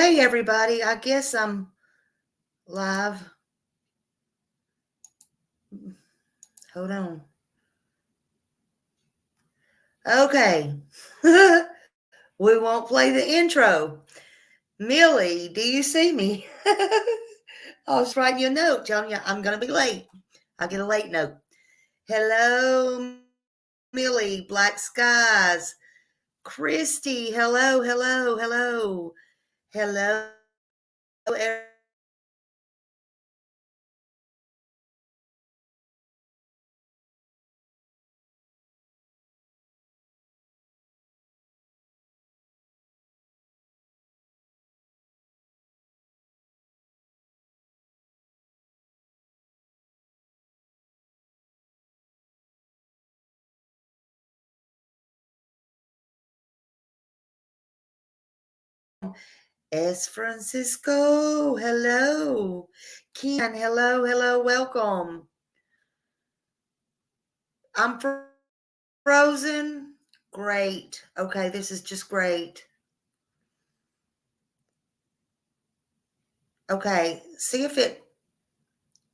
Hey, everybody. I guess I'm live. Hold on. Okay. We won't play the intro. Millie, do you see me? I was writing you a note telling you I'm going to be late. I get a late note. Hello, Millie, Black Skies. Christy, hello, hello, hello. Hello, S. Francisco, hello. Ken, hello, hello, welcome. I'm frozen. Great. Okay, this is just great. Okay, see if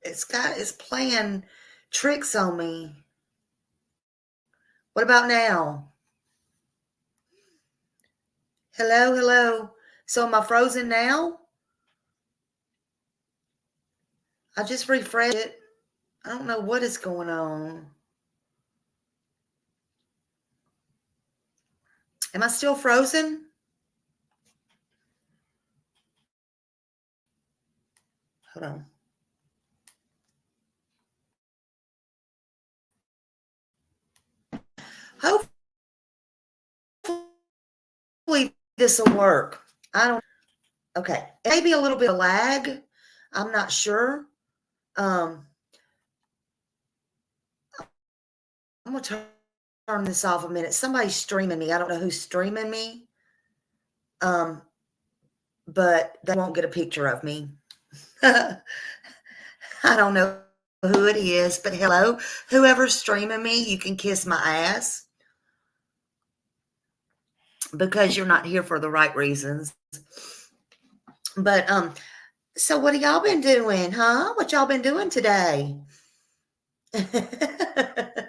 it's playing tricks on me. What about now? Hello, hello. So am I frozen now? I just refreshed it. I don't know what is going on. Am I still frozen? Hold on. Hopefully this will work. I don't. Okay, maybe a little bit of lag. I'm not sure. I'm gonna turn this off a minute. Somebody's streaming me. I don't know who's streaming me. But they won't get a picture of me. I don't know who it is, but hello, whoever's streaming me, you can kiss my ass because you're not here for the right reasons. But so what have y'all been doing, huh? What y'all been doing today? I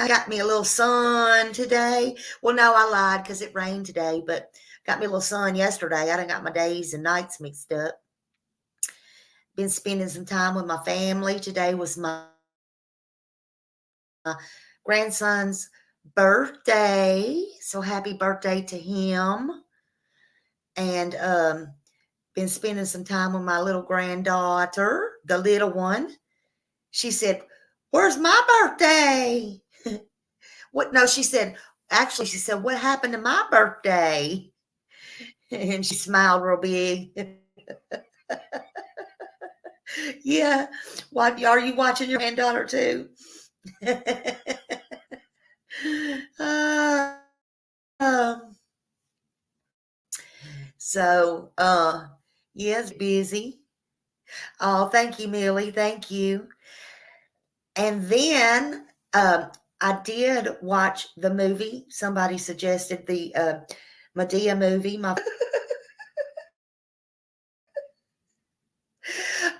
got me a little sun today. Well, no, I lied because it rained today, but got me a little sun yesterday. I done got my days and nights mixed up. Been spending some time with my family. Today was my grandson's birthday. So happy birthday to him. And been spending some time with my little granddaughter, the little one. She said, "Where's my birthday?" What? No, she said, actually, she said, "What happened to my birthday?" And she smiled real big. Yeah. What are you watching your granddaughter too? um, so yes, busy. Oh, thank you, Millie. Thank you. And then I did watch the movie. Somebody suggested the Medea movie.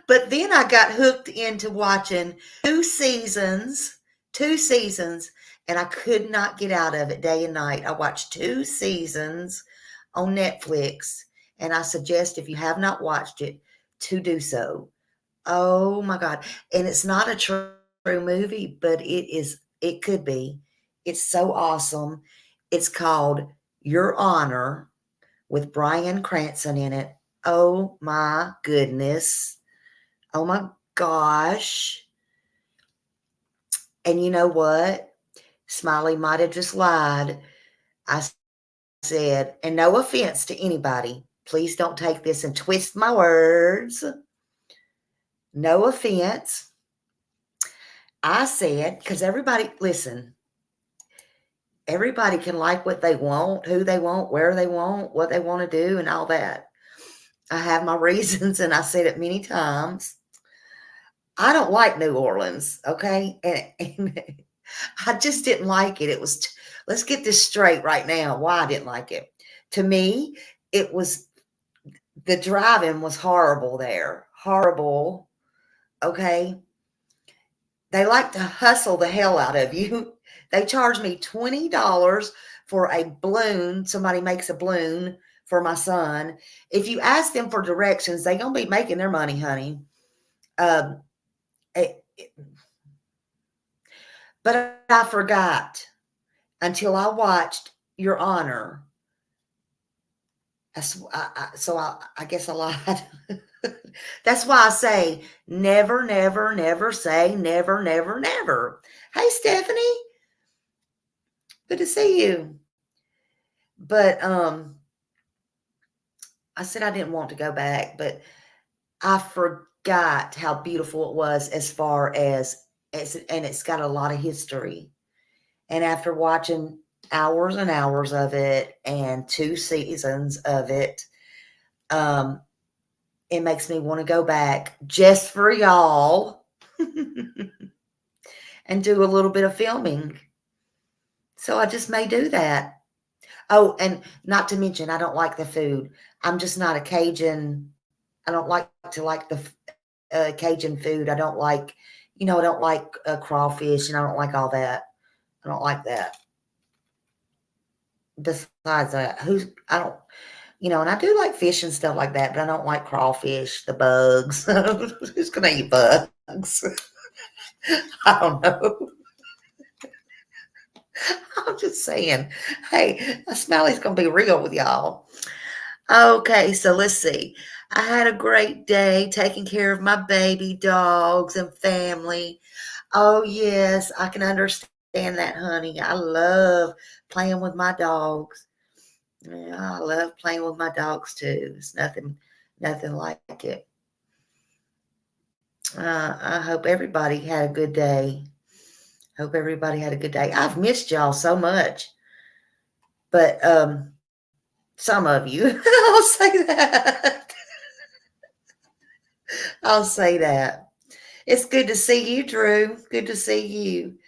But then I got hooked into watching two seasons, and I could not get out of it day and night. I watched 2 seasons on Netflix, and I suggest if you have not watched it to do so. Oh my God. And it's not a true movie, but it could be. It's so awesome. It's called Your Honor with Bryan Cranston in it. Oh my goodness. Oh my gosh. And you know what? Smiley might have just lied. I said, and no offense to anybody, please don't take this and twist my words. No offense. I said, because everybody, listen, everybody can like what they want, who they want, where they want, what they want to do, and all that. I have my reasons, and I said it many times. I don't like New Orleans, okay? And I just didn't like it. It was, let's get this straight right now, why I didn't like it. To me, it was The driving was horrible there. Horrible. Okay. They like to hustle the hell out of you. They charged me $20 for a balloon. Somebody makes a balloon for my son. If you ask them for directions, they're going to be making their money, honey. Um, it, but I forgot until I watched Your Honor. I guess I lied. That's why I say never, never, never say never, never, never. Hey, Stephanie, good to see you. But I said I didn't want to go back, but I forgot how beautiful it was as far as and it's got a lot of history. And after watching hours and hours of it and 2 seasons of it, it makes me want to go back just for y'all and do a little bit of filming. So I just may do that. Oh, and not to mention, I don't like the food. I'm just not a Cajun. I don't like to like the Cajun food. I don't like, I don't like crawfish, and I don't like all that. I don't like that. Besides that, I don't, and I do like fish and stuff like that, but I don't like crawfish, the bugs. Who's gonna eat bugs? I don't know. I'm just saying. Hey, Smiley's gonna be real with y'all. Okay, so let's see. I had a great day taking care of my baby dogs and family. Oh, yes, I can understand that, honey. I love playing with my dogs. Yeah, I love playing with my dogs too. It's nothing like it. I hope everybody had a good day. Hope everybody had a good day. I've missed y'all so much, but some of you, I'll say that. I'll say that. It's good to see you, Drew. Good to see you.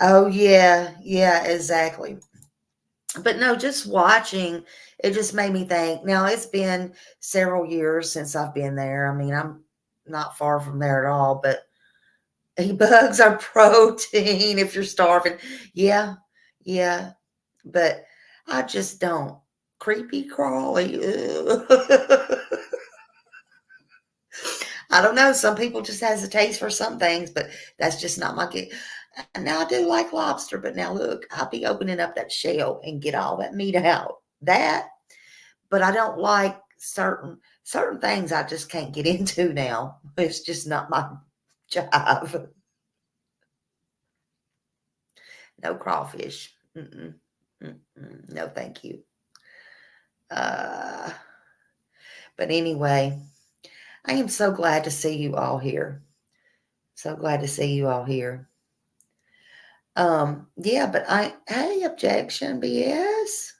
Oh yeah, yeah, exactly. But no, just watching, it just made me think. Now, it's been several years since I've been there. I mean, I'm not far from there at all, but bugs are protein if you're starving. Yeah, yeah, but I just don't. Creepy crawly. I don't know. Some people just has a taste for some things, but that's just not my get. Now I do like lobster, but now look, I'll be opening up that shell and get all that meat out. That, but I don't like certain things. I just can't get into now. It's just not my job. No crawfish. Mm-mm, mm-mm. No, thank you. Uh, but anyway, I am so glad to see you all here. So glad to see you all here. Yeah, but hey, objection, BS.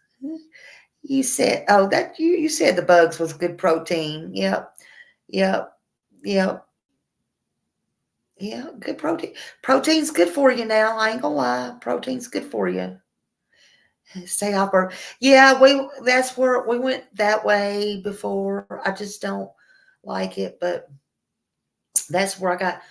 You said, oh, that you said the bugs was good protein. Yep, yep, yep, yeah, good protein. Protein's good for you now. I ain't gonna lie. Protein's good for you. Stay off her. Yeah, that's where we went that way before. I just don't like it, but that's where I got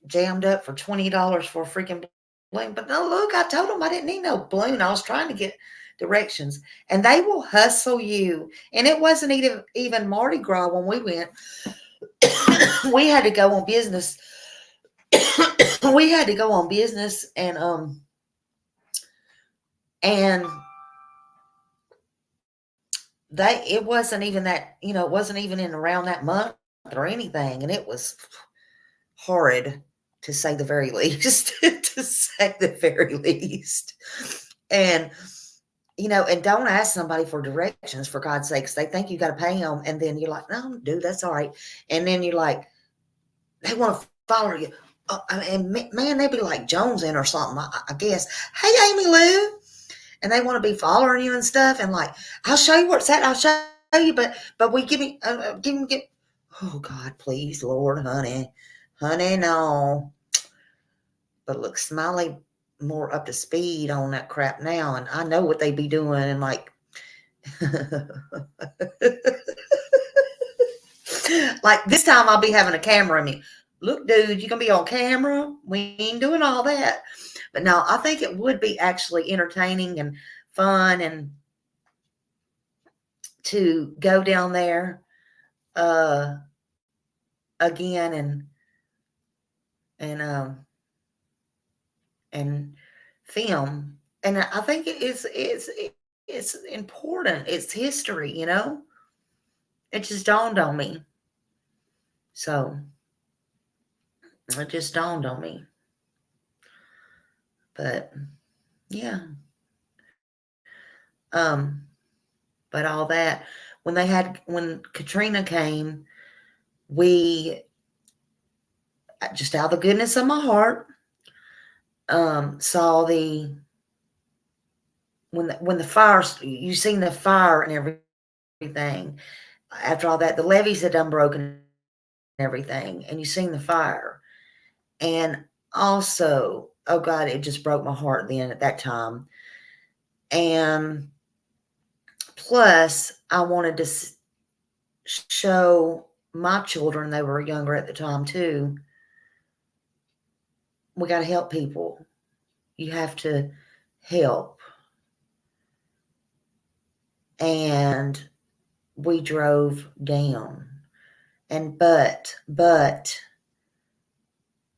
jammed up for $20 for a freaking balloon. But no, look, I told them I didn't need no balloon. I was trying to get directions, and they will hustle you. And it wasn't even Mardi Gras when we went. We had to go on business. We had to go on business, and it wasn't even that, it wasn't even in around that month or anything, and it was horrid, to say the very least. To say the very least. And and don't ask somebody for directions, for God's sakes. They think you got to pay them, and then you're like, no, dude, that's all right. And then you're like, they want to follow you. And man, they'd be like jonesing or something, I guess. Hey, Amy Lou. And they want to be following you and stuff. And like, I'll show you where it's at. I'll show you. But we give me, oh God, please, Lord, honey, no. But look, Smiley more up to speed on that crap now. And I know what they be doing. And like, Like this time I'll be having a camera in me. Look, dude, you're gonna be on camera. We ain't doing all that. But no, I think it would be actually entertaining and fun and to go down there uh again and and film. And I think it's important. It's history, you know? It just dawned on me. So it just dawned on me. But yeah. Um, but all that when Katrina came, we just out of the goodness of my heart, saw when the fire, you seen the fire and everything. After all that, the levees had done broken and everything, and you seen the fire. And also, oh God, it just broke my heart then at that time. And plus, I wanted to show my children, they were younger at the time too, we got to help people. You have to help. And we drove down. And but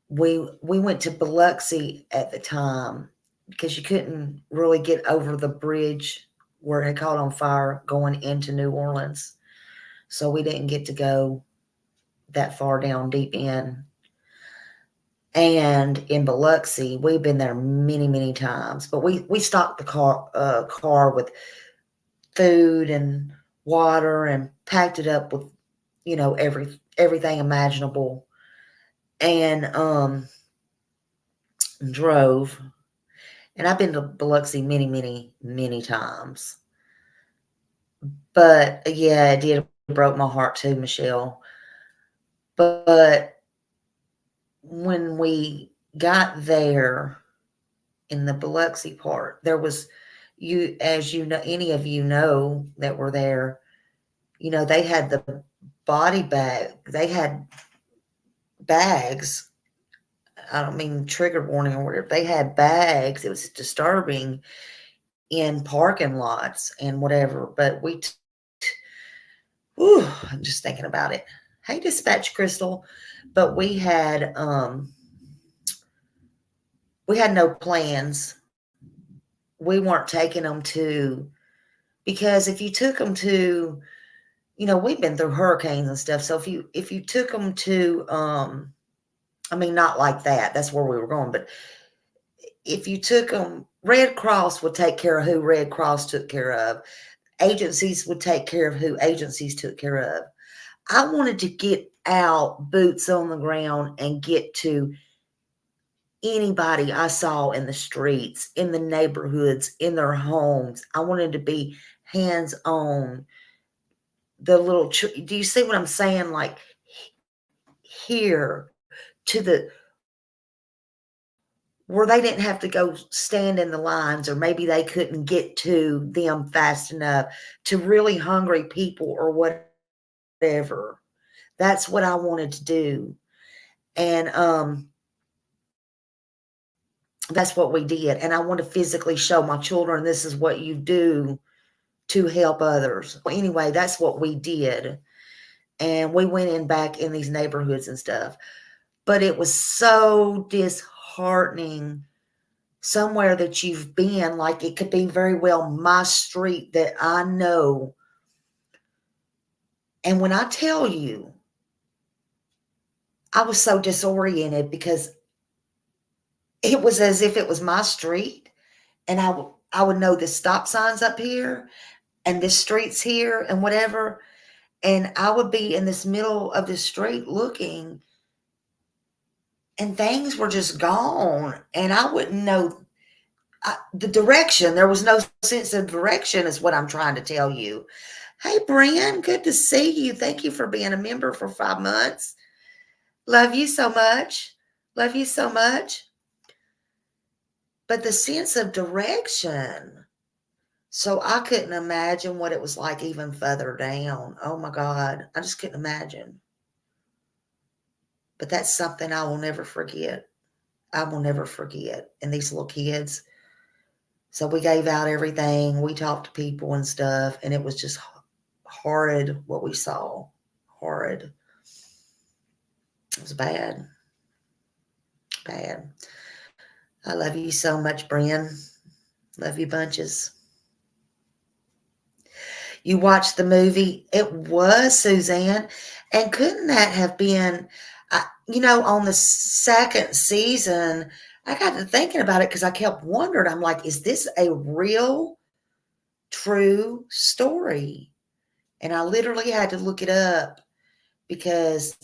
we went to Biloxi at the time because you couldn't really get over the bridge where it caught on fire going into New Orleans. So we didn't get to go that far down deep in. And in Biloxi, we've been there many, many times. But we stocked the car with food and water and packed it up with, you know, everything imaginable. And drove. And I've been to Biloxi many, many, many times. But yeah, it did broke my heart too, Michelle. But when we got there in the Biloxi part, there was as you know, any of you know that were there, you know, they had the body bag, they had bags. I don't mean trigger warning or whatever. They had bags. It was disturbing in parking lots and whatever. But I'm just thinking about it. Hey, Dispatch Crystal. But we had no plans. We weren't taking them to, because if you took them to, you know, we've been through hurricanes and stuff. So if you took them to, I mean, not like that. That's where we were going. But if you took them, Red Cross would take care of who Red Cross took care of. Agencies would take care of who agencies took care of. I wanted to get out, boots on the ground, and get to anybody I saw in the streets, in the neighborhoods, in their homes. I wanted to be hands-on. The little, do you see what I'm saying? Like here to the, where they didn't have to go stand in the lines, or maybe they couldn't get to them fast enough, to really hungry people or whatever. That's what I wanted to do. And that's what we did. And I want to physically show my children this is what you do to help others. Well, anyway, that's what we did. And we went in back in these neighborhoods and stuff. But it was so disheartening somewhere that you've been, like it could be very well my street that I know. And when I tell you, I was so disoriented because it was as if it was my street, and I would know the stop signs up here and the streets here and whatever. And I would be in this middle of the street looking, and things were just gone. And I wouldn't know the direction. There was no sense of direction, is what I'm trying to tell you. Hey, Brian, good to see you. Thank you for being a member for 5 months. Love you so much. Love you so much. But the sense of direction. So I couldn't imagine what it was like even further down. Oh my God. I just couldn't imagine. But that's something I will never forget. I will never forget. And these little kids. So we gave out everything. We talked to people and stuff. And it was just horrid what we saw. Horrid. It was bad. Bad. I love you so much, Bren. Love you bunches. You watched the movie. It was Suzanne. And couldn't that have been, on the second season, I got to thinking about it because I kept wondering, I'm like, is this a real, true story? And I literally had to look it up because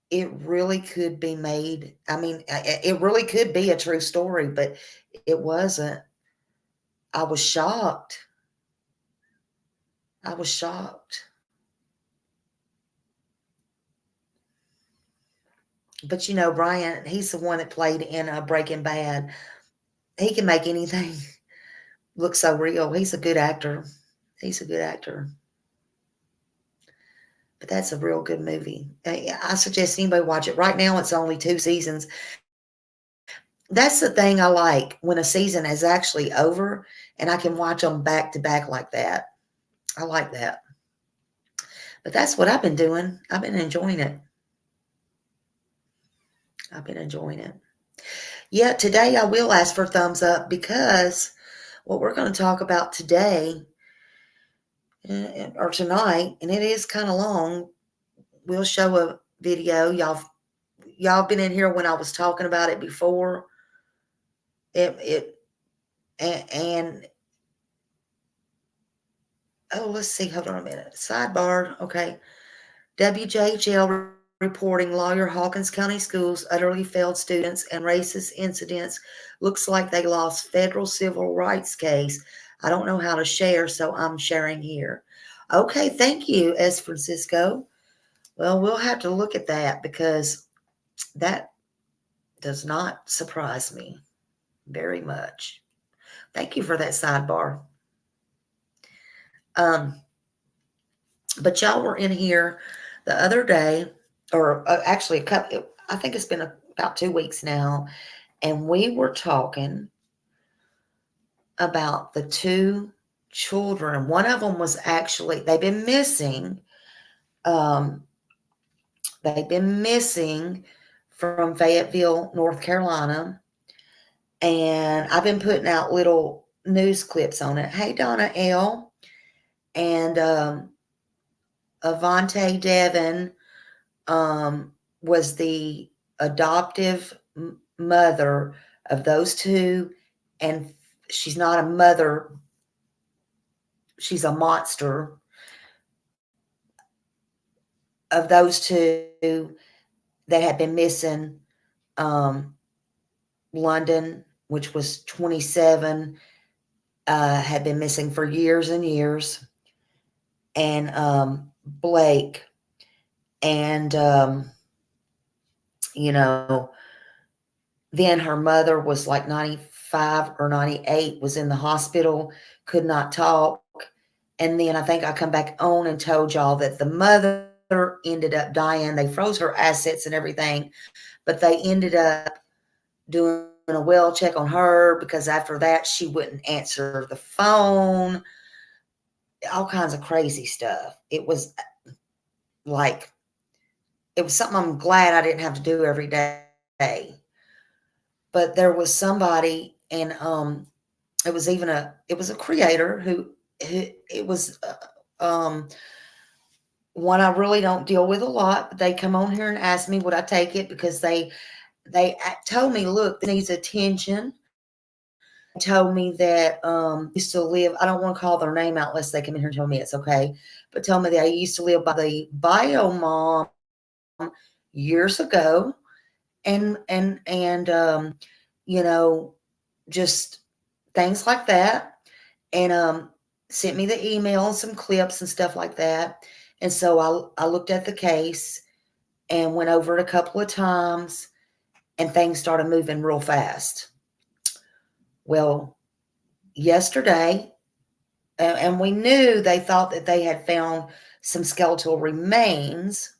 it really could be made. I mean, it really could be a true story, but it wasn't. I was shocked. I was shocked. But Brian, he's the one that played in Breaking Bad. He can make anything look so real. He's a good actor. He's a good actor. But that's a real good movie. I suggest anybody watch it. Right now, it's only 2 seasons. That's the thing I like, when a season is actually over and I can watch them back to back like that. I like that. But that's what I've been doing. I've been enjoying it. I've been enjoying it. Yeah, today I will ask for thumbs up because what we're going to talk about today or tonight, and it is kind of long, we'll show a video. Y'all been in here when I was talking about it before. And oh, let's see. Hold on a minute. Sidebar. Okay. WJHL reporting lawyer Hawkins County Schools utterly failed students and racist incidents. Looks like they lost federal civil rights case. I don't know how to share, so I'm sharing here. Okay, thank you, S. Francisco. Well, we'll have to look at that because that does not surprise me very much. Thank you for that sidebar. But y'all were in here the other day, or actually I think it's been about 2 weeks now, and we were talking about the 2 children. One of them was actually, they've been missing. They've been missing from Fayetteville, North Carolina, and I've been putting out little news clips on it. Hey, Donna L. And Avante Devon was the adoptive mother of those 2, and she's not a mother, she's a monster, of those 2 that had been missing. London, which was 27, had been missing for years and years, and Blake, and then her mother was like 95 or 98, was in the hospital, could not talk. And then I think I come back on and told y'all that the mother ended up dying. They froze her assets and everything, but they ended up doing a well check on her because after that she wouldn't answer the phone. All kinds of crazy stuff. It was something I'm glad I didn't have to do every day. But there was somebody, and it was a creator who it was one I really don't deal with a lot, but they come on here and ask me would I take it because they told me, look, this needs attention. They told me that used to live, I don't want to call their name out unless they come in here and tell me it's okay, but told me that I used to live by the bio mom years ago, and just things like that, and sent me the email and some clips and stuff like that. And so I looked at the case and went over it a couple of times, and things started moving real fast. Well, yesterday, and we knew they thought that they had found some skeletal remains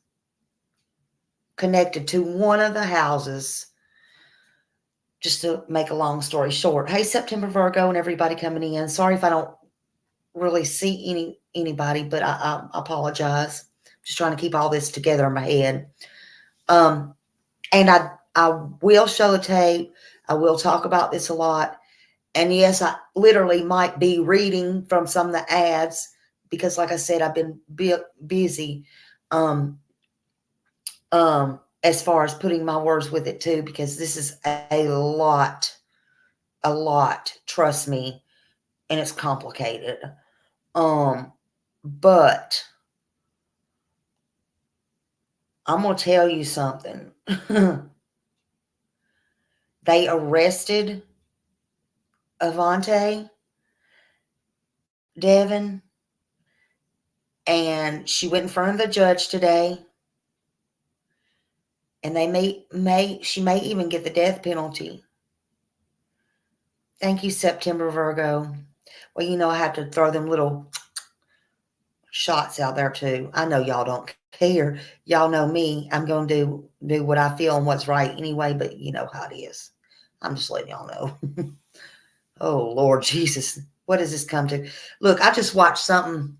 connected to one of the houses. Just to make a long story short, hey, September Virgo and everybody coming in. Sorry if I don't really see anybody, but I apologize. Just trying to keep all this together in my head. And I will show the tape. I will talk about this a lot. And yes, I literally might be reading from some of the ads because, like I said, I've been busy as far as putting my words with it too, because this is a lot, trust me, and it's complicated. But I'm going to tell you something. They arrested Avante Devon, and she went in front of the judge today, and she may even get the death penalty. Thank you, September Virgo. Well, you know, I have to throw them little shots out there too. I know y'all don't care. Y'all know me. I'm going to do what I feel and what's right anyway, but you know how it is. I'm just letting y'all know. Oh, Lord Jesus. What does this come to? Look, I just watched something.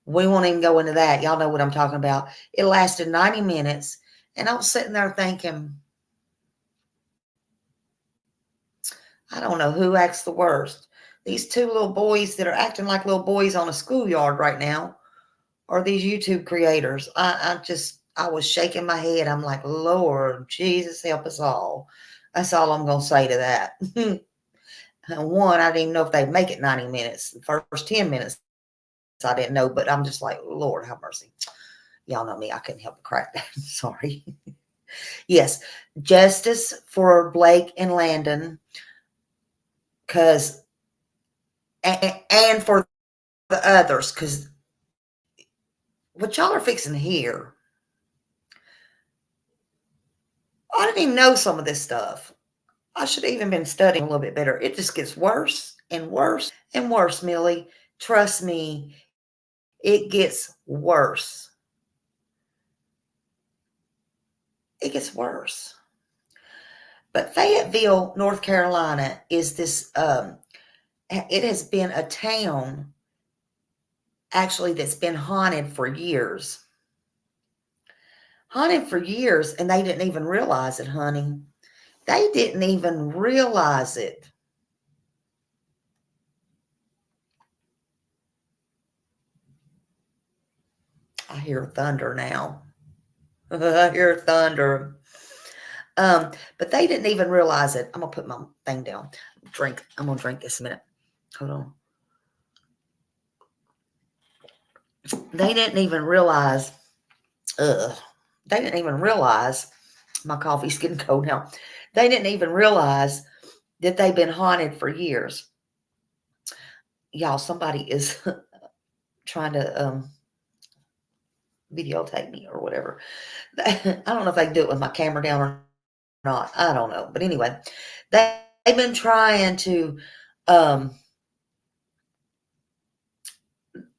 We won't even go into that. Y'all know what I'm talking about. It lasted 90 minutes, and I was sitting there thinking, I don't know who acts the worst. These two little boys that are acting like little boys on a schoolyard right now, or these YouTube creators. I was shaking my head. I'm like, Lord Jesus, help us all. That's all I'm going to say to that. One, I didn't even know if they'd make it 90 minutes. The first 10 minutes, I didn't know, but I'm just like, Lord, have mercy. Y'all know me. I couldn't help but crack. Sorry. Yes, justice for Blake and Landon, and for the others, because what y'all are fixing to hear, I didn't even know some of this stuff. I should have even been studying a little bit better. It just gets worse and worse and worse, Millie. Trust me, it gets worse. It gets worse. But Fayetteville, North Carolina is this, it has been a town, actually, that's been haunted for years. Haunted for years, and they didn't even realize it, honey. They didn't even realize it. I hear thunder now. I hear thunder. But they didn't even realize it. I'm gonna put my thing down. I'm gonna drink this a minute. Hold on. They didn't even realize. They didn't even realize. My coffee's getting cold now. They didn't even realize that they've been haunted for years. Y'all, somebody is trying to videotape me or whatever. I don't know if I can do it with my camera down or not. I don't know. But anyway, they've been trying to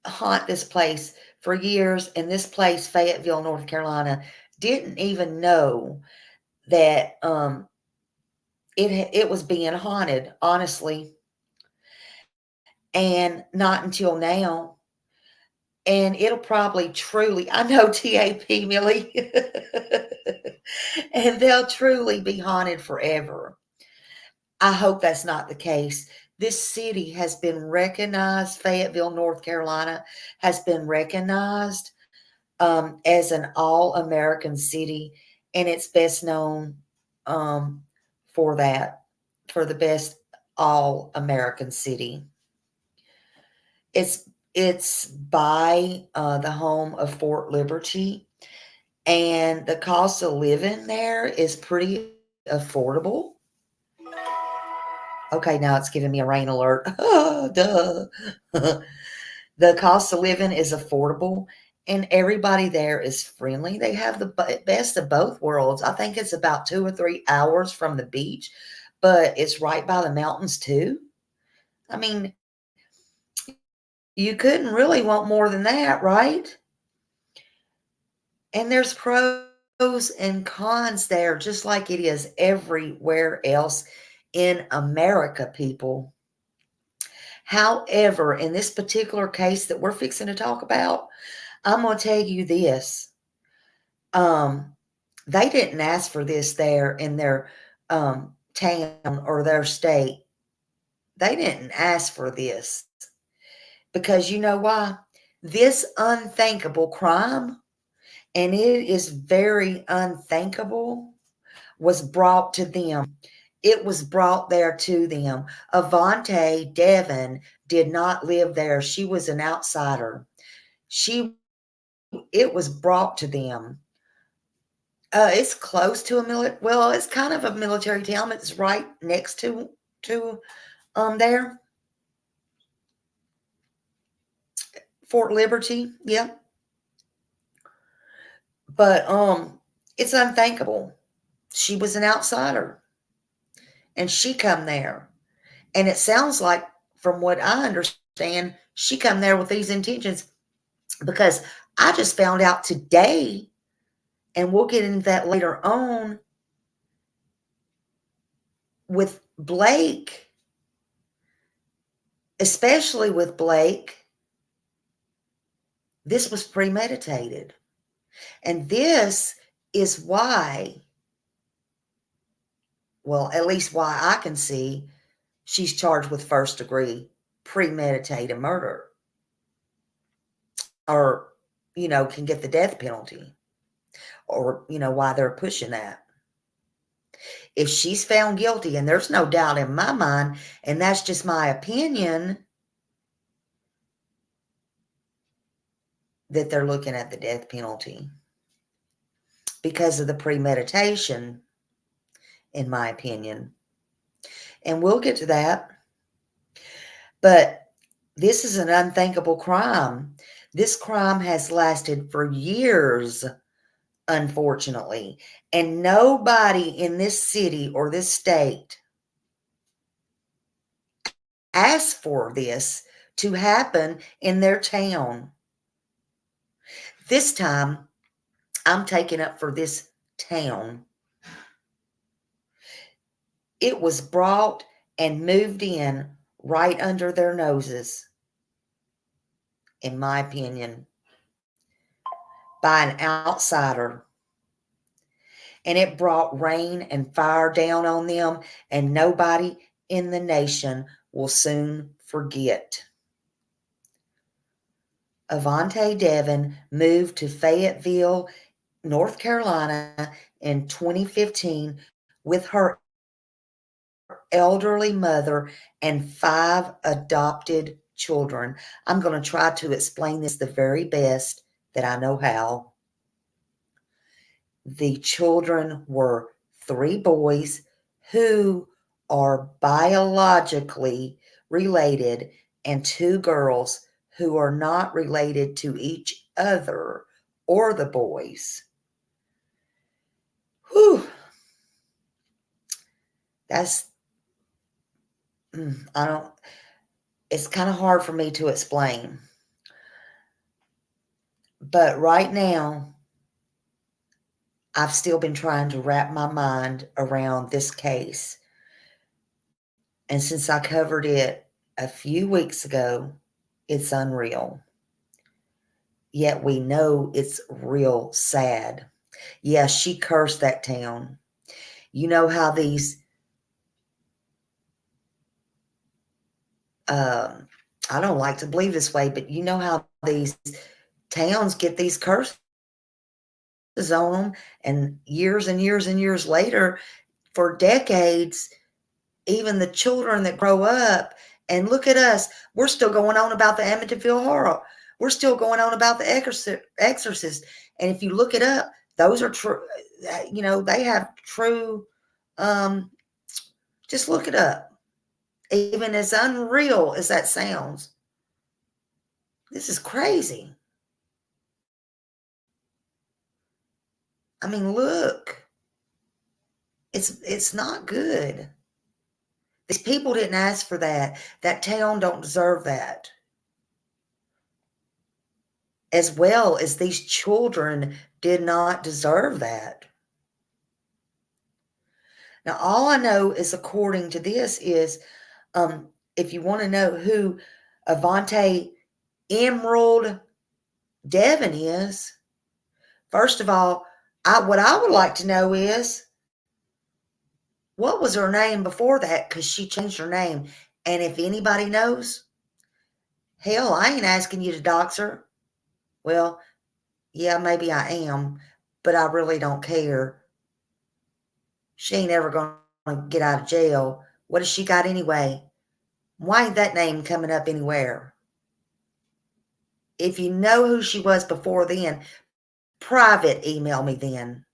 haunt this place for years. And this place, Fayetteville, North Carolina, didn't even know that it was being haunted, honestly. And not until now. And it'll probably truly, I know TAP, Millie, and they'll truly be haunted forever. I hope that's not the case. This city has been recognized, Fayetteville, North Carolina, has been recognized as an all-American city, and it's best known for that, for the best all-American city. It's by the home of Fort Liberty, and the cost of living there is pretty affordable. Okay, now it's giving me a rain alert. Duh. The cost of living is affordable, and everybody there is friendly. They have the best of both worlds. I think it's about 2 or 3 hours from the beach, but it's right by the mountains too. I mean, You couldn't really want more than that, right? And there's pros and cons there, just like it is everywhere else in America, people. However, in this particular case that we're fixing to talk about, I'm going to tell you this. They didn't ask for this there in their town or their state. They didn't ask for this because you know why? This unthinkable crime, and it is very unthinkable, was brought to them. It was brought there to them. Avante Devon did not live there. She was an outsider. It was brought to them. It's close to well, it's kind of a military town. It's right next to there. Fort Liberty. Yeah. But it's unthinkable. She was an outsider and she come there. And it sounds like, from what I understand, she come there with these intentions, because I just found out today, and we'll get into that later on, with Blake, especially with Blake, this was premeditated. And this is why, well, at least why I can see, she's charged with first degree premeditated murder, or, can get the death penalty, or, why they're pushing that. If she's found guilty, and there's no doubt in my mind, and that's just my opinion, that they're looking at the death penalty because of the premeditation, in my opinion. And we'll get to that. But this is an unthinkable crime. This crime has lasted for years, unfortunately. And nobody in this city or this state asked for this to happen in their town. This time, I'm taking up for this town. It was brought and moved in right under their noses, in my opinion, by an outsider. And it brought rain and fire down on them, and nobody in the nation will soon forget. Avante Devon moved to Fayetteville, North Carolina in 2015 with her elderly mother and 5 adopted children. I'm going to try to explain this the very best that I know how. The children were 3 boys who are biologically related, and 2 girls who are not related to each other or the boys. Whew. It's kind of hard for me to explain. But right now, I've still been trying to wrap my mind around this case. And since I covered it a few weeks ago, it's unreal. Yet we know it's real sad. Yeah, she cursed that town. You know how these, I don't like to believe this way, but you know how these towns get these curses on them, and years and years and years later, for decades, even the children that grow up, and look at us, we're still going on about the Amityville Horror. We're still going on about the Exorcist. And if you look it up, those are true. They have true. Just look it up. Even as unreal as that sounds, this is crazy. I mean, look. It's not good. These people didn't ask for that. That town don't deserve that. as well as these children did not deserve that. Now, all I know is, according to this, is if you want to know who Avante Emerald Devon is, first of all, what I would like to know is, what was her name before that? Because she changed her name. And if anybody knows, hell, I ain't asking you to dox her. Well, yeah, maybe I am, but I really don't care. She ain't ever going to get out of jail. What has she got anyway? Why ain't that name coming up anywhere? If you know who she was before then, private email me then.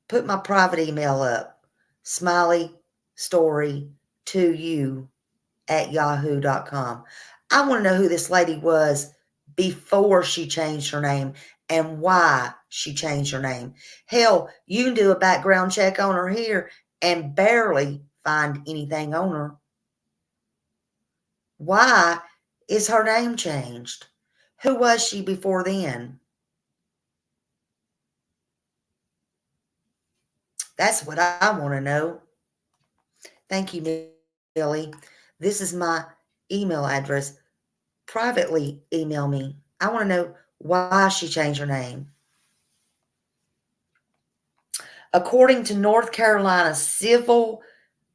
Put my private email up. smileystory2you@yahoo.com. I want to know who this lady was before she changed her name and why she changed her name. Hell, you can do a background check on her here and barely find anything on her. Why is her name changed? Who was she before then? That's what I want to know. Thank you, Millie. This is my email address. Privately email me. I want to know why she changed her name. According to North Carolina Civil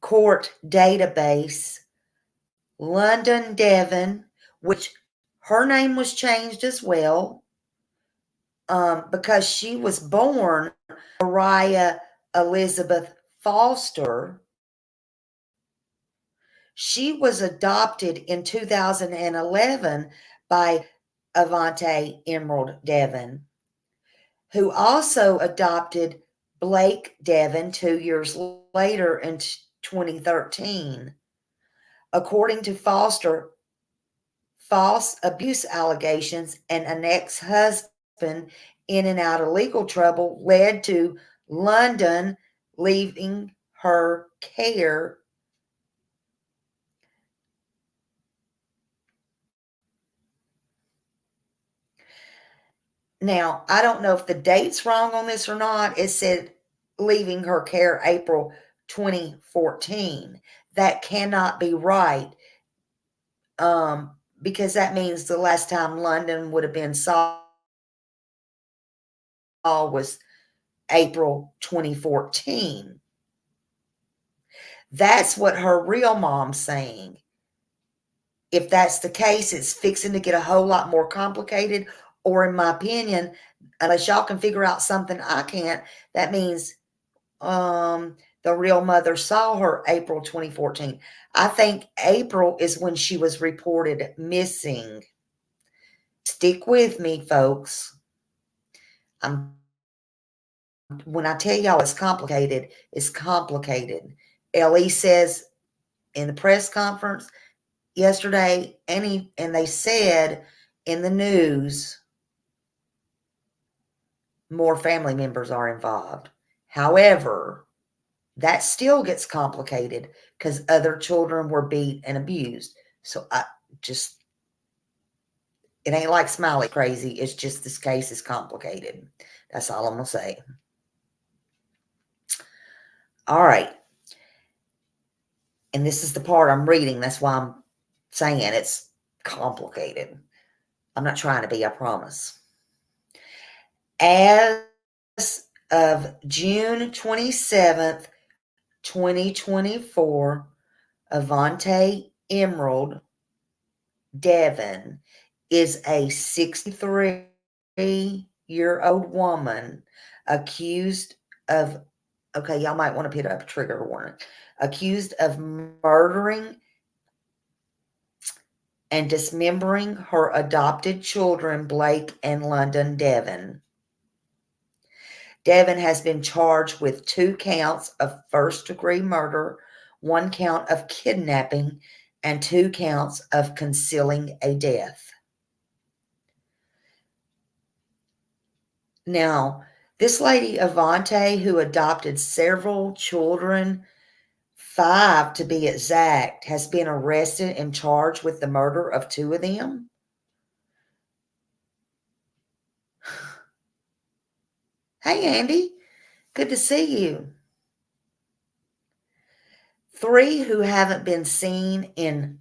Court Database, London Devon, which her name was changed as well, because she was born Mariah Elizabeth Foster. She was adopted in 2011 by Avante Emerald Devon, who also adopted Blake Devon 2 years later in 2013. According to Foster, false abuse allegations and an ex-husband in and out of legal trouble led to London leaving her care. Now, I don't know if the date's wrong on this or not. It said leaving her care April 2014. That cannot be right, because that means the last time London would have been saw was April 2014. That's what her real mom's saying. If that's the case, it's fixing to get a whole lot more complicated, or in my opinion, unless y'all can figure out something I can't, that means the real mother saw her April 2014. I think April is when she was reported missing. Stick with me, folks. When I tell y'all it's complicated, it's complicated. Ellie says in the press conference yesterday, and they said in the news, more family members are involved. However, that still gets complicated because other children were beat and abused. So it ain't like Smiley crazy. It's just this case is complicated. That's all I'm going to say. All right. And this is the part I'm reading. That's why I'm saying it's complicated. I'm not trying to be, I promise. As of June 27th, 2024, Avante Emerald Devon is a 63-year-old woman accused of, okay, y'all might want to put up a trigger warning, accused of murdering and dismembering her adopted children, Blake and London Devon. Devon has been charged with 2 counts of first-degree murder, 1 count of kidnapping, and 2 counts of concealing a death. Now, this lady, Avante, who adopted several children, 5 to be exact, has been arrested and charged with the murder of 2 of them. Hey, Andy. Good to see you. 3 who haven't been seen in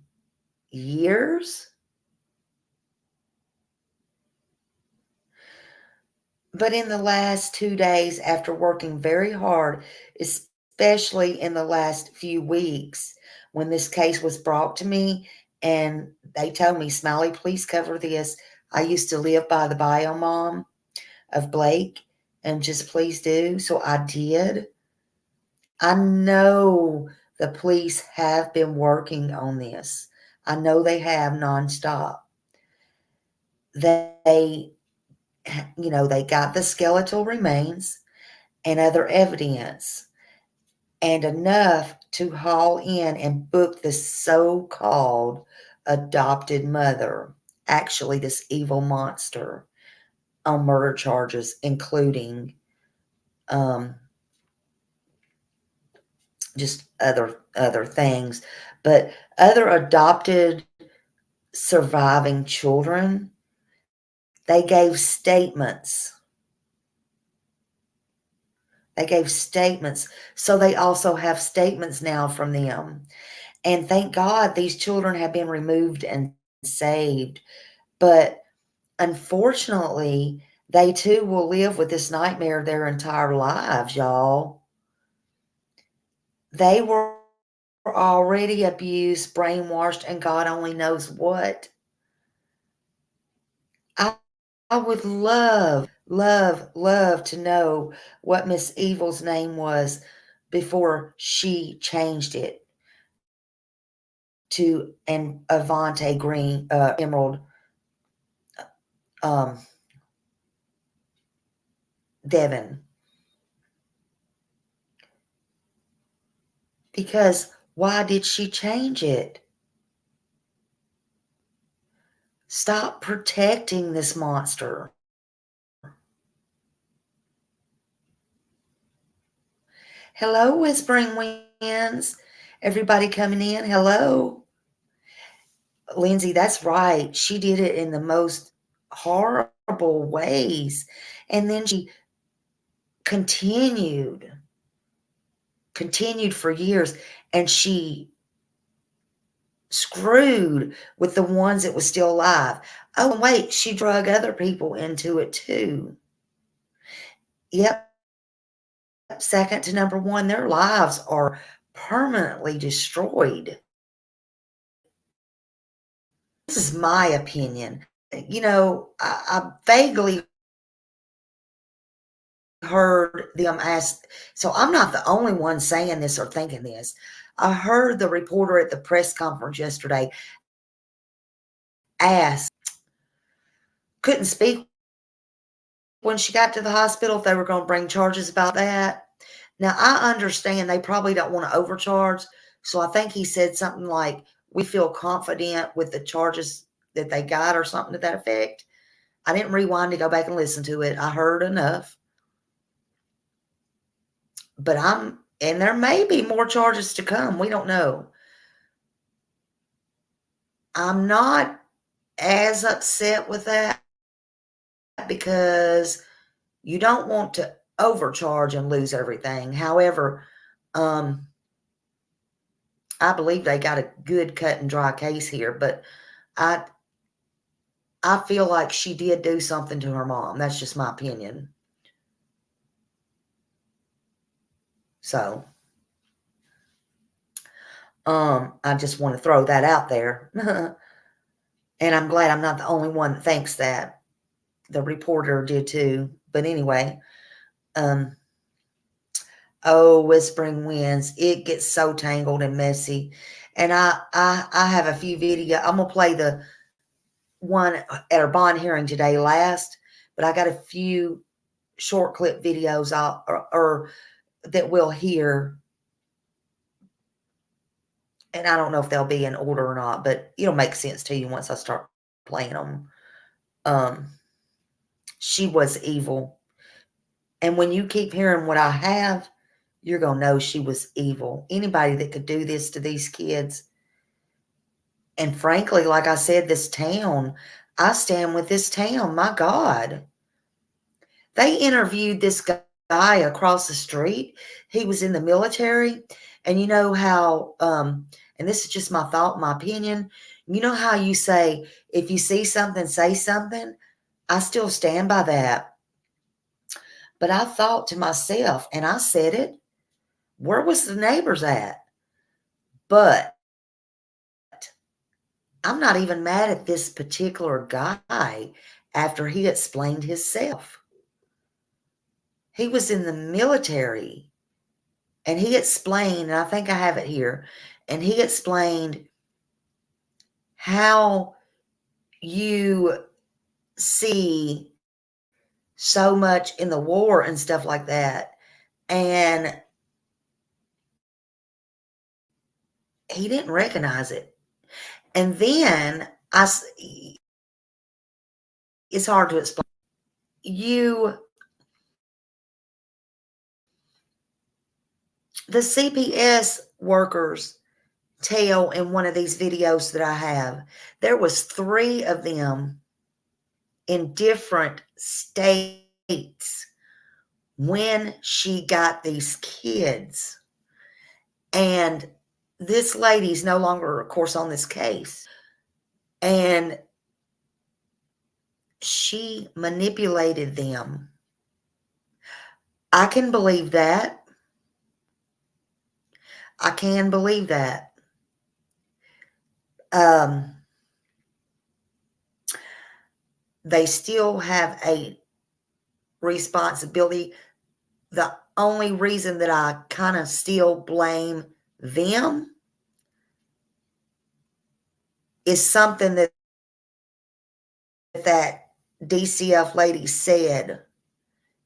years. But in the last 2 days, after working very hard, especially in the last few weeks, when this case was brought to me and they told me, Smiley, please cover this. I used to live by the bio mom of Blake, and just please do. So I did. I know the police have been working on this. I know they have nonstop. They they got the skeletal remains and other evidence and enough to haul in and book the so-called adopted mother, actually this evil monster, on murder charges, including just other things. But other adopted surviving children, they gave statements. So they also have statements now from them. And thank God these children have been removed and saved. But unfortunately, they too will live with this nightmare their entire lives, y'all. They were already abused, brainwashed, and God only knows what. I, I would love to know what Miss Evil's name was before she changed it to an Avante Green, Emerald, um, Devon. Because why did she change it? Stop protecting this monster. Hello, Whispering Winds. Everybody coming in. Hello. Lindsay, that's right. She did it in the most horrible ways. And then she continued for years, and she screwed with the ones that was still alive. Oh, and wait, she drug other people into it too. Yep. Second to number one, their lives are permanently destroyed. This is my opinion. I vaguely heard them ask, so I'm not the only one saying this or thinking this. I heard the reporter at the press conference yesterday ask, couldn't speak when she got to the hospital if they were going to bring charges about that. Now, I understand they probably don't want to overcharge, so I think he said something like, we feel confident with the charges that they got or something to that effect. I didn't rewind to go back and listen to it. I heard enough. But and there may be more charges to come. We don't know. I'm not as upset with that because you don't want to overcharge and lose everything. However, I believe they got a good cut and dry case here, but I feel like she did do something to her mom. That's just my opinion. So, I just want to throw that out there. And I'm glad I'm not the only one that thinks that. The reporter did too. But anyway, Whispering Winds, it gets so tangled and messy. And I have a few video. I'm gonna play the one at our bond hearing today last, but I got a few short clip videos or that we'll hear, and I don't know if they'll be in order or not, but it'll make sense to you once I start playing them. She was evil, and when you keep hearing what I have, you're gonna know she was evil. Anybody that could do this to these kids, and frankly, like I said, this town, I stand with this town. My God, They interviewed this guy across the street. He was in the military. And you know how, and this is just my thought, my opinion. You know how you say, if you see something, say something? I still stand by that. But I thought to myself, and I said it, where was the neighbors at? But I'm not even mad at this particular guy after he explained himself. He was in the military and he explained, and I think I have it here, and he explained how you see so much in the war and stuff like that. And he didn't recognize it. And then it's hard to explain. The CPS workers tell in one of these videos that I have, there was 3 of them in different states when she got these kids. And this lady's no longer, of course, on this case. And she manipulated them. I can believe that. I can believe that. They still have a responsibility. The only reason that I kind of still blame them is something that DCF lady said,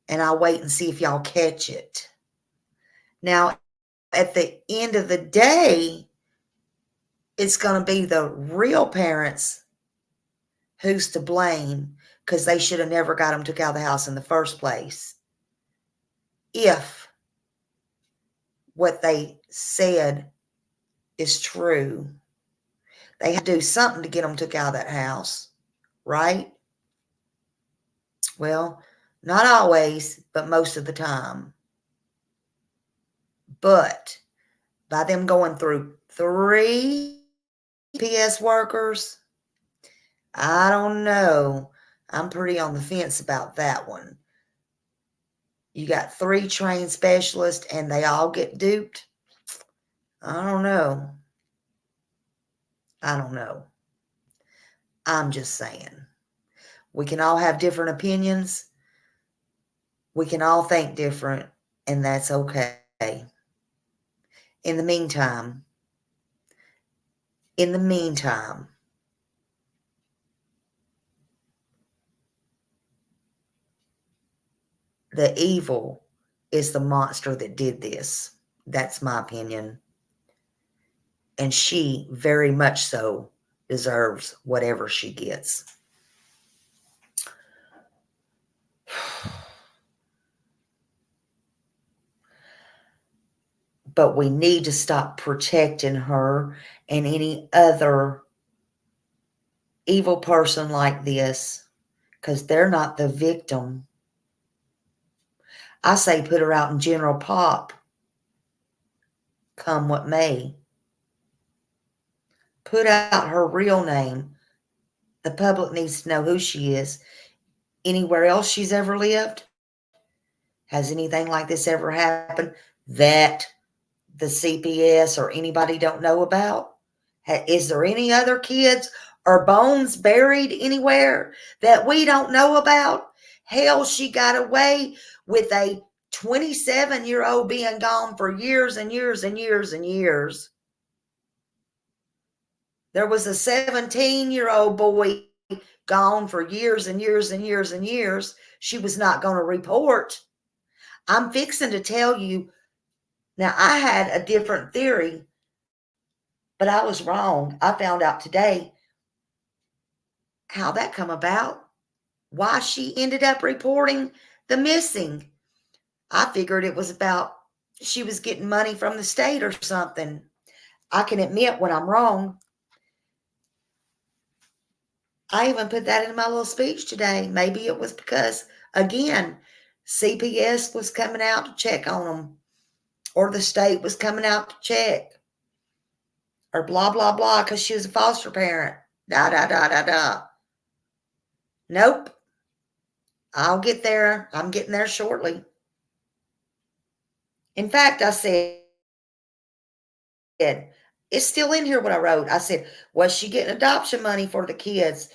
and I'll wait and see if y'all catch it. Now, at the end of the day, it's going to be the real parents who's to blame because they should have never got them took out of the house in the first place. If what they said is true, they had to do something to get them took out of that house, right? Well, not always, but most of the time. But by them going through 3 PS workers, I don't know. I'm pretty on the fence about that one. You got 3 trained specialists and they all get duped. I don't know. I don't know. I'm just saying. We can all have different opinions. We can all think different, and that's okay. In the meantime, the evil is the monster that did this. That's my opinion. And she very much so deserves whatever she gets. But we need to stop protecting her and any other evil person like this because they're not the victim. I say put her out in general pop, come what may. Put out her real name. The public needs to know who she is. Anywhere else she's ever lived? Has anything like this ever happened that the CPS or anybody don't know about? Is there any other kids or bones buried anywhere that we don't know about? Hell, she got away with a 27-year-old being gone for years and years and years and years. There was a 17-year-old boy gone for years and years and years and years. She was not going to report. I'm fixing to tell you. Now, I had a different theory, but I was wrong. I found out today how that come about, why she ended up reporting the missing. I figured it was about she was getting money from the state or something. I can admit when I'm wrong. I even put that in my little speech today. Maybe it was because, again, CPS was coming out to check on them, or the state was coming out to check, or blah, blah, blah, because she was a foster parent. Da, da, da, da, da. Nope. I'll get there. I'm getting there shortly. In fact, I said, it's still in here what I wrote. I said, was she getting adoption money for the kids?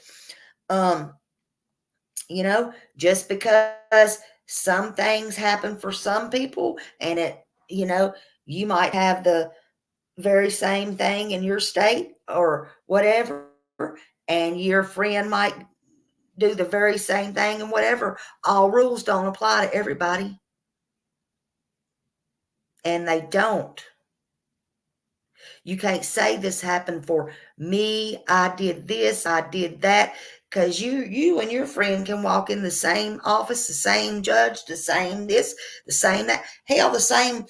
You know, just because some things happen for some people and you might have the very same thing in your state or whatever, and your friend might do the very same thing and whatever. All rules don't apply to everybody. And they don't. You can't say this happened for me. I did this, I did that. Because you and your friend can walk in the same office, the same judge, the same this, the same that. Hell, the same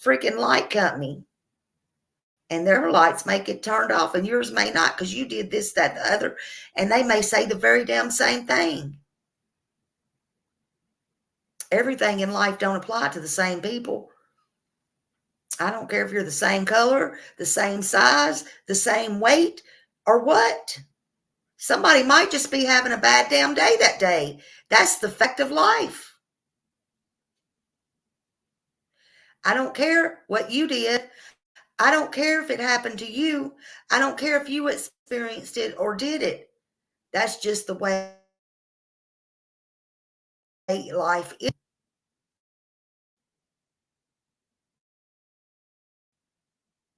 freaking light company. And their lights may get turned off and yours may not because you did this, that, the other. And they may say the very damn same thing. Everything in life don't apply to the same people. I don't care if you're the same color, the same size, the same weight, or what. Somebody might just be having a bad damn day that day. That's the fact of life. I don't care what you did. I don't care if it happened to you. I don't care if you experienced it or did it. That's just the way life is.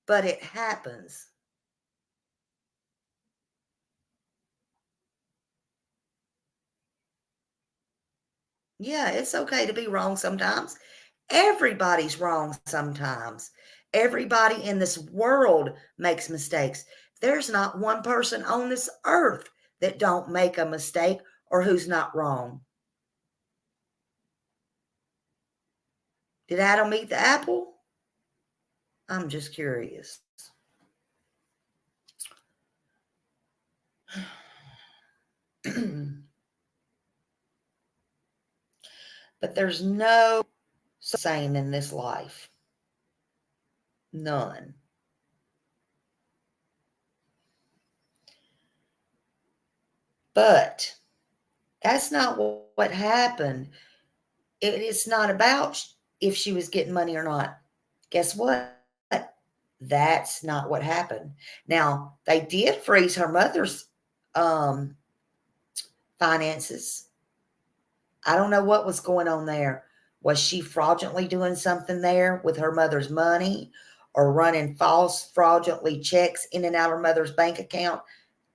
But it happens. Yeah, it's okay to be wrong sometimes. Everybody's wrong sometimes. Everybody in this world makes mistakes. There's not one person on this earth that don't make a mistake or who's not wrong. Did Adam eat the apple? I'm just curious. But there's no same in this life. None. But that's not what happened. It's not about if she was getting money or not. Guess what? That's not what happened. Now, they did freeze her mother's finances. I don't know what was going on there. Was she fraudulently doing something there with her mother's money or running false, fraudulently checks in and out of her mother's bank account?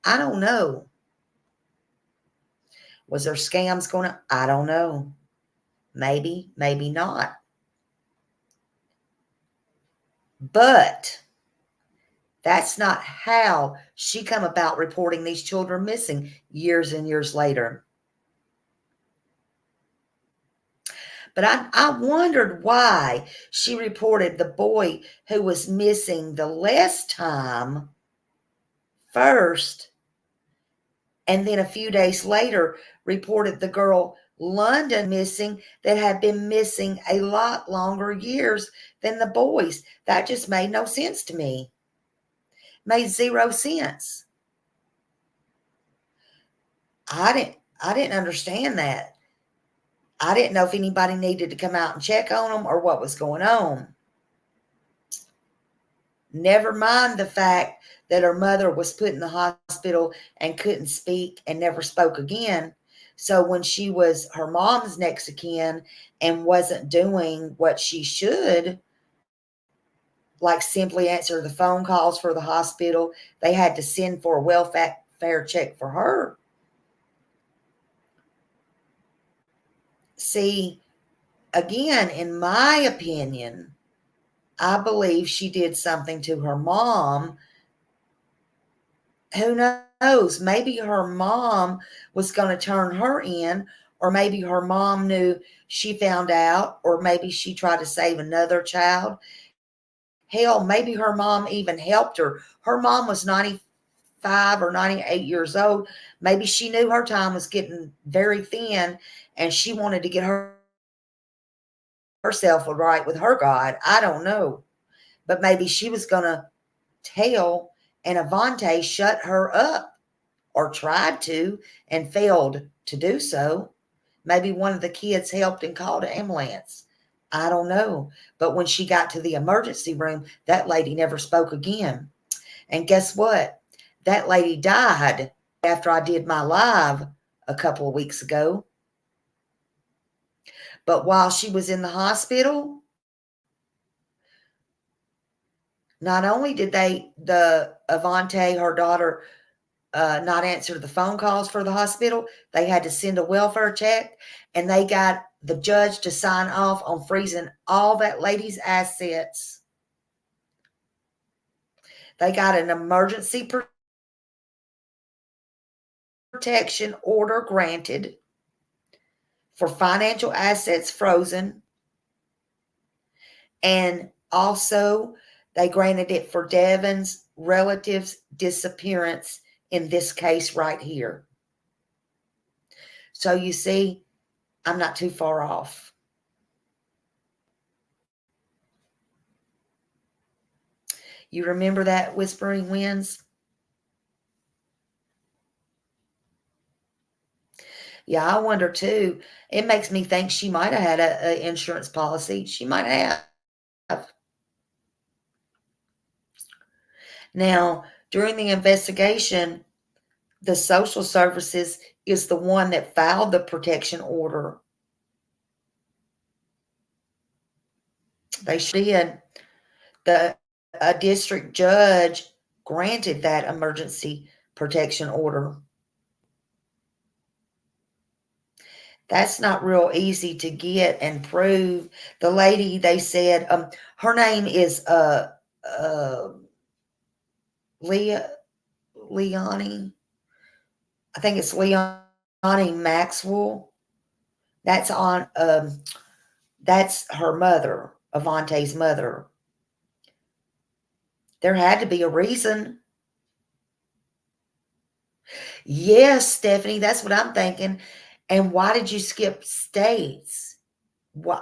I don't know. Was there scams going on? I don't know. Maybe, maybe not. But that's not how she come about reporting these children missing years and years later. But I wondered why she reported the boy who was missing the last time first, and then a few days later reported the girl London missing that had been missing a lot longer years than the boys. That just made no sense to me. Made zero sense. I didn't understand that. I didn't know if anybody needed to come out and check on them or what was going on. Never mind the fact that her mother was put in the hospital and couldn't speak and never spoke again. So when she was her mom's next of kin and wasn't doing what she should, like simply answer the phone calls for the hospital, they had to send for a welfare check for her. See, again, in my opinion, I believe she did something to her mom. Who knows? Maybe her mom was going to turn her in, or maybe her mom knew she found out, or maybe she tried to save another child. Hell, maybe her mom even helped her. Her mom was 95 or 98 years old. Maybe she knew her time was getting very thin and she wanted to get herself right with her God. I don't know. But maybe she was going to tell, and Avante shut her up, or tried to, and failed to do so. Maybe one of the kids helped and called an ambulance. I don't know. But when she got to the emergency room, that lady never spoke again. And guess what? That lady died after I did my live a couple of weeks ago. But while she was in the hospital, not only did the Avante, her daughter, not answer the phone calls for the hospital, they had to send a welfare check, and they got the judge to sign off on freezing all that lady's assets. They got an emergency protection order granted for financial assets frozen, and also they granted it for Devon's relative's disappearance in this case right here. So you see, I'm not too far off. You remember that, Whispering Winds? Yeah, I wonder too. It makes me think she might have had a insurance policy. She might have. Now, during the investigation, the social services is the one that filed the protection order. They did. A district judge granted that emergency protection order. That's not real easy to get and prove. The lady, they said, her name is Leonie. I think it's Leonie Maxwell. That's on. That's her mother, Avante's mother. There had to be a reason. Yes, Stephanie, that's what I'm thinking. And why did you skip states?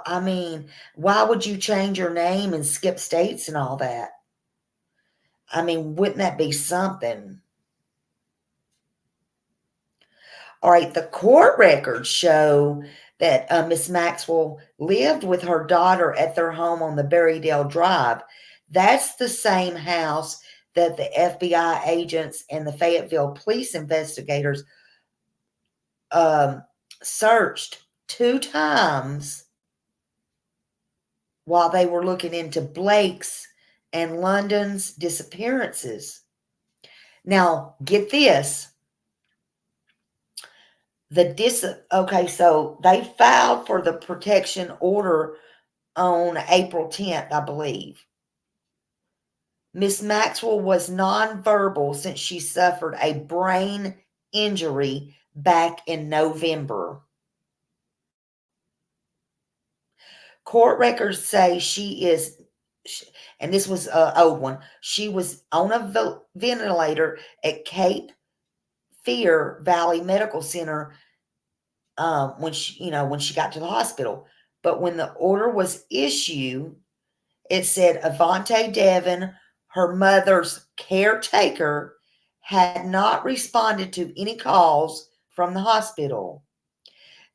I mean, why would you change your name and skip states and all that? I mean, wouldn't that be something? All right, the court records show that Miss Maxwell lived with her daughter at their home on the Berrydale Drive. That's the same house that the FBI agents and the Fayetteville police investigators searched 2 times while they were looking into Blake's and London's disappearances. Now, get this. Okay, so they filed for the protection order on April 10th, I believe. Miss Maxwell was nonverbal since she suffered a brain injury back in November. Court records say and this was an old one, she was on a ventilator at Cape Fear Valley Medical Center when she got to the hospital. But when the order was issued, it said Avante Devon, her mother's caretaker, had not responded to any calls from the hospital.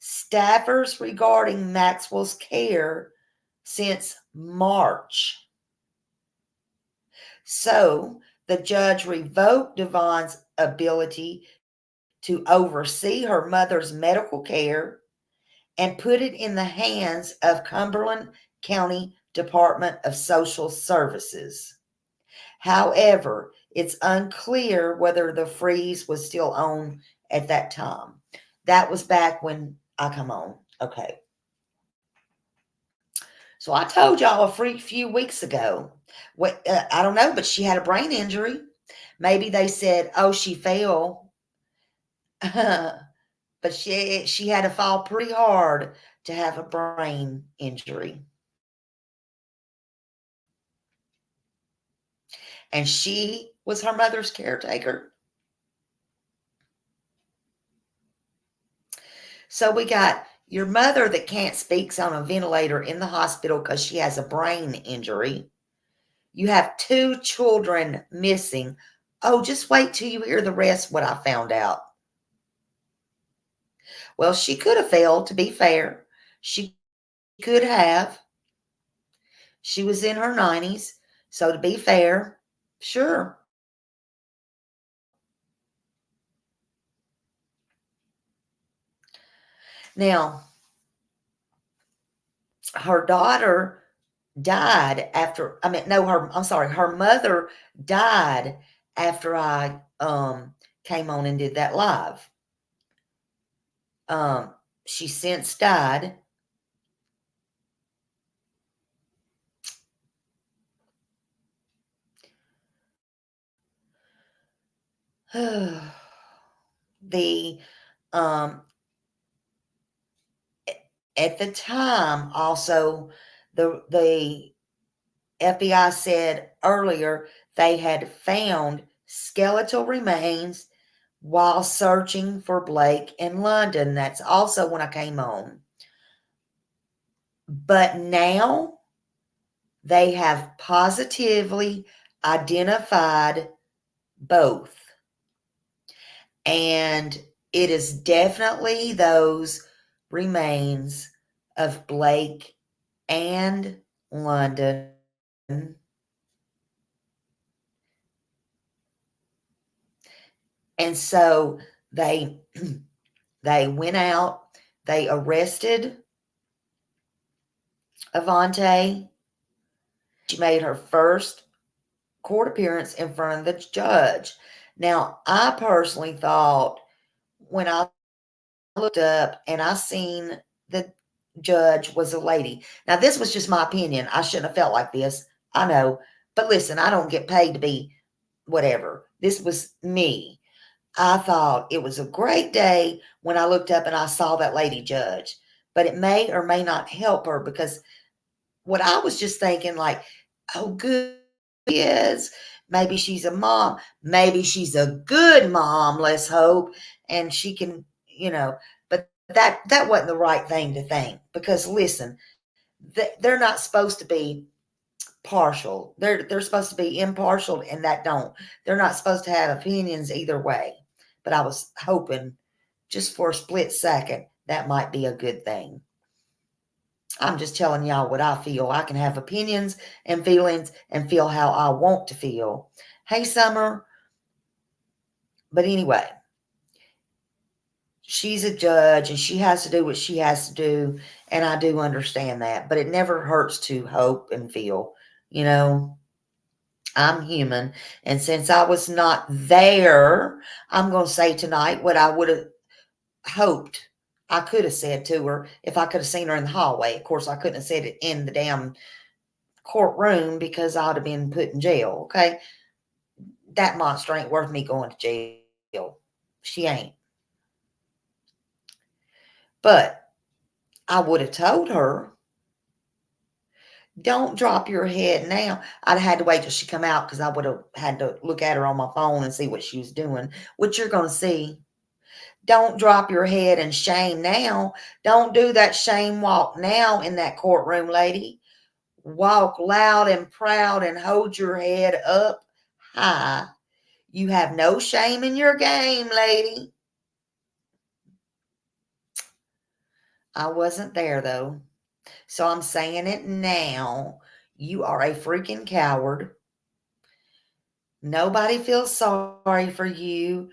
Staffers regarding Maxwell's care since March. So the judge revoked Devon's ability to oversee her mother's medical care and put it in the hands of Cumberland County Department of Social Services. However, it's unclear whether the freeze was still on at that time. That was back when I come on. Okay. So I told y'all a few weeks ago. I don't know, but she had a brain injury. Maybe they said, oh, she fell. But she had to fall pretty hard to have a brain injury. And she was her mother's caretaker. So we got Your mother that can't speak's on a ventilator in the hospital because she has a brain injury. You have 2 children missing. Oh, just wait till you hear the rest what I found out. Well, she could have failed, to be fair. She could have. She was in her 90s. So to be fair, sure. Now, her daughter died after, I mean, no, I'm sorry, her mother died after I came on and did that live. She since died. The at the time also the FBI said earlier they had found skeletal remains while searching for Blake in London. That's also when I came on. But now they have positively identified both. And it is definitely those remains of Blake and London. And so they they went out, they arrested Avante. She made her first court appearance in front of the judge. Now, I personally thought when I looked up and I seen the judge was a lady. Now, this was just my opinion. I shouldn't have felt like this. I know. But listen, I don't get paid to be whatever. This was me. I thought it was a great day when I looked up and I saw that lady judge. But it may or may not help her because what I was just thinking, like, oh, good is maybe she's a mom. Maybe she's a good mom, let's hope. And she can, but that wasn't the right thing to think because listen, they're not supposed to be partial. They're supposed to be impartial and that don't. They're not supposed to have opinions either way. But I was hoping just for a split second that might be a good thing. I'm just telling y'all what I feel. I can have opinions and feelings and feel how I want to feel. Hey, Summer. But anyway, she's a judge and she has to do what she has to do. And I do understand that. But it never hurts to hope and feel, you know. I'm human. And since I was not there, I'm going to say tonight what I would have hoped I could have said to her if I could have seen her in the hallway. Of course, I couldn't have said it in the damn courtroom because I'd have been put in jail. Okay. That monster ain't worth me going to jail. She ain't. But I would have told her, don't drop your head now. I'd have had to wait till she come out because I would have had to look at her on my phone and see what she was doing, which you're going to see. Don't drop your head in shame now. Don't do that shame walk now in that courtroom, lady. Walk loud and proud and hold your head up high. You have no shame in your game, lady. I wasn't there, though. So I'm saying it now. You are a freaking coward. Nobody feels sorry for you.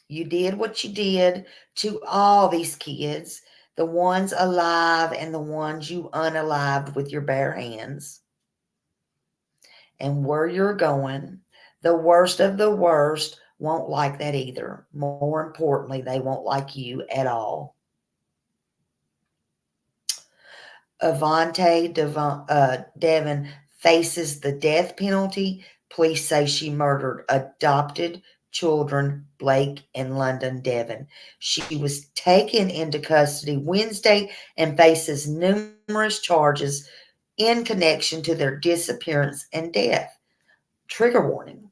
You did what you did to all these kids, the ones alive and the ones you unalived with your bare hands. And where you're going, the worst of the worst won't like that either. More importantly, they won't like you at all. Avante Devon faces the death penalty. Police say she murdered adopted children, Blake and London Devon. She was taken into custody Wednesday and faces numerous charges in connection to their disappearance and death. Trigger warning.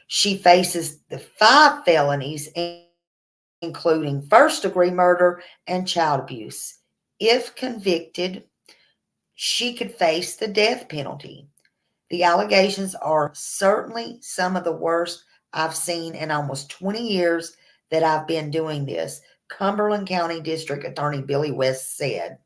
She faces the 5 felonies, including first-degree murder and child abuse. If convicted, she could face the death penalty. The allegations are certainly some of the worst I've seen in almost 20 years that I've been doing this, Cumberland County District Attorney Billy West said.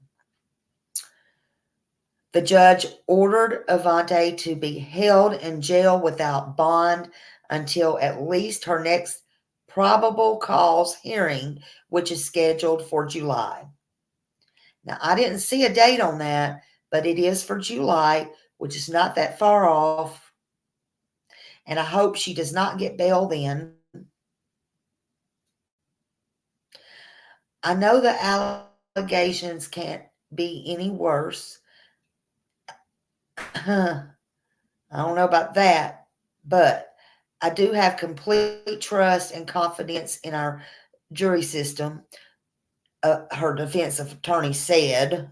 The judge ordered Avante to be held in jail without bond until at least her next probable cause hearing, which is scheduled for July. Now, I didn't see a date on that, but it is for July, which is not that far off. And I hope she does not get bail then. I know the allegations can't be any worse. I don't know about that, but I do have complete trust and confidence in our jury system, her defensive attorney said.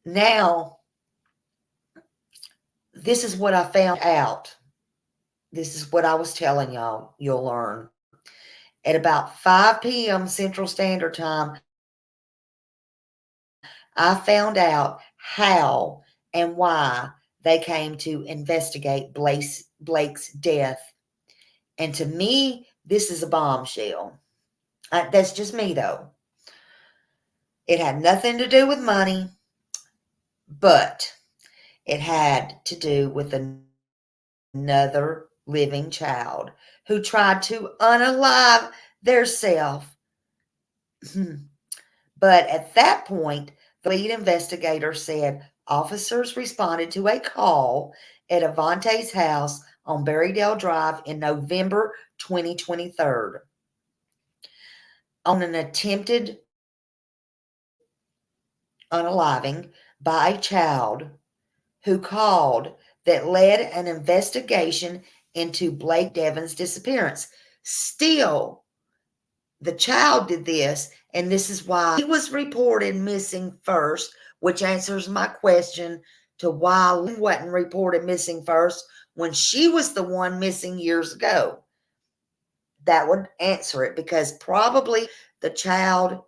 Now, this is what I found out. This is what I was telling y'all you'll learn. At about 5 p.m. Central Standard Time, I found out how and why they came to investigate Blake's death. And to me, this is a bombshell. That's just me, though. It had nothing to do with money, but it had to do with another living child who tried to unalive theirself. But at that point, the lead investigator said officers responded to a call at Avante's house on Berrydale Drive in November 2023 on an attempted unaliving by a child who called that led an investigation into Blake Devon's disappearance. Still, the child did this, and this is why he was reported missing first, which answers my question to why Lynn wasn't reported missing first when she was the one missing years ago. That would answer it, because probably the child,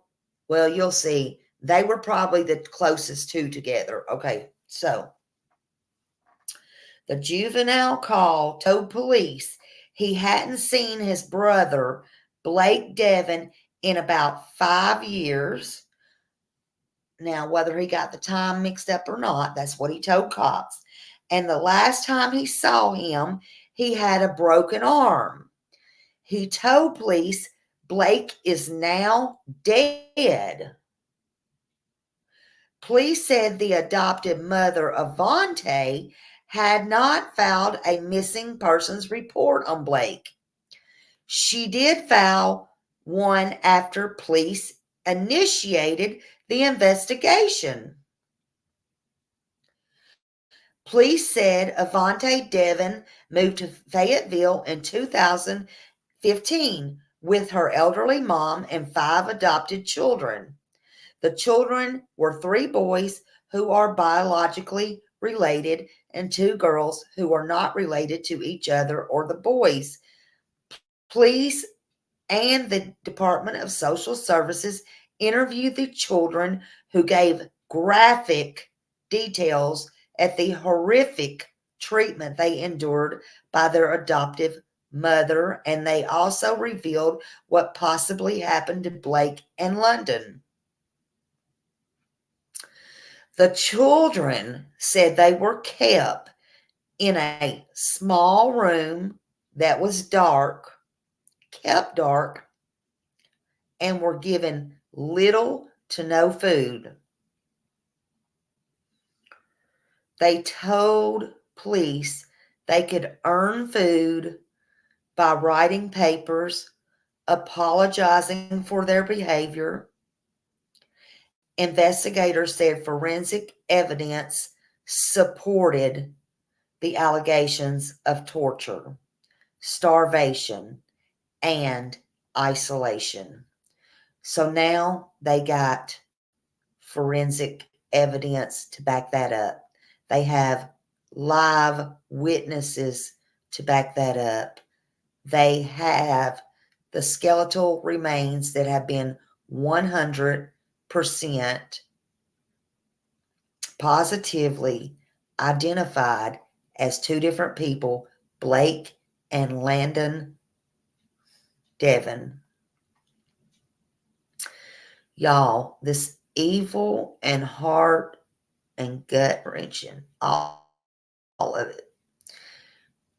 well, you'll see, they were probably the closest two together. Okay, so the juvenile call told police he hadn't seen his brother, Blake Devon, in about 5 years. Now, whether he got the time mixed up or not, that's what he told cops. And the last time he saw him, he had a broken arm. He told police Blake is now dead. Police said the adopted mother, Avante, had not filed a missing persons report on Blake. She did file one after police initiated the investigation. Police said Avante Devon moved to Fayetteville in 2015 with her elderly mom and 5 adopted children. The children were 3 boys who are biologically related and 2 girls who are not related to each other or the boys. Police and the Department of Social Services interviewed the children, who gave graphic details at the horrific treatment they endured by their adoptive mother, and they also revealed what possibly happened to Blake and London. The children said they were kept in a small room that was dark, kept dark, and were given little to no food. They told police they could earn food by writing papers, apologizing for their behavior. Investigators said forensic evidence supported the allegations of torture, starvation, and isolation. So now they got forensic evidence to back that up. They have live witnesses to back that up. They have the skeletal remains that have been 100% positively identified as two different people, Blake and Landon Devon. Y'all, this evil and heart and gut wrenching, all of it.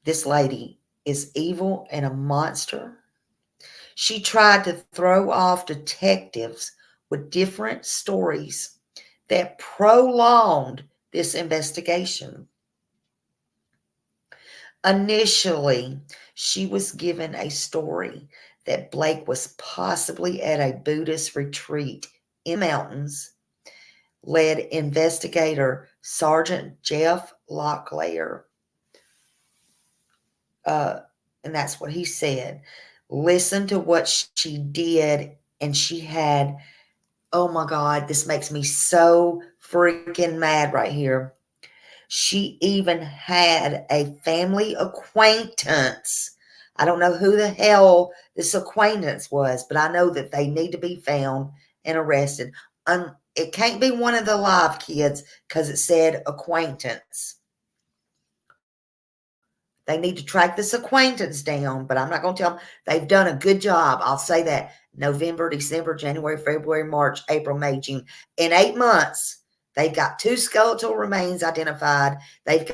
This lady is evil and a monster. She tried to throw off detectives with different stories that prolonged this investigation. Initially, she was given a story that Blake was possibly at a Buddhist retreat in the mountains, led investigator Sergeant Jeff Locklear. And that's what he said. Listen to what she did, and she had, oh my God, this makes me so freaking mad right here. She even had a family acquaintance. I don't know who the hell this acquaintance was, but I know that they need to be found and arrested. It can't be one of the live kids because it said acquaintance. They need to track this acquaintance down, but I'm not going to tell them. They've done a good job. I'll say that. November, December, January, February, March, April, May, June. In 8 months, they've got 2 skeletal remains identified. They've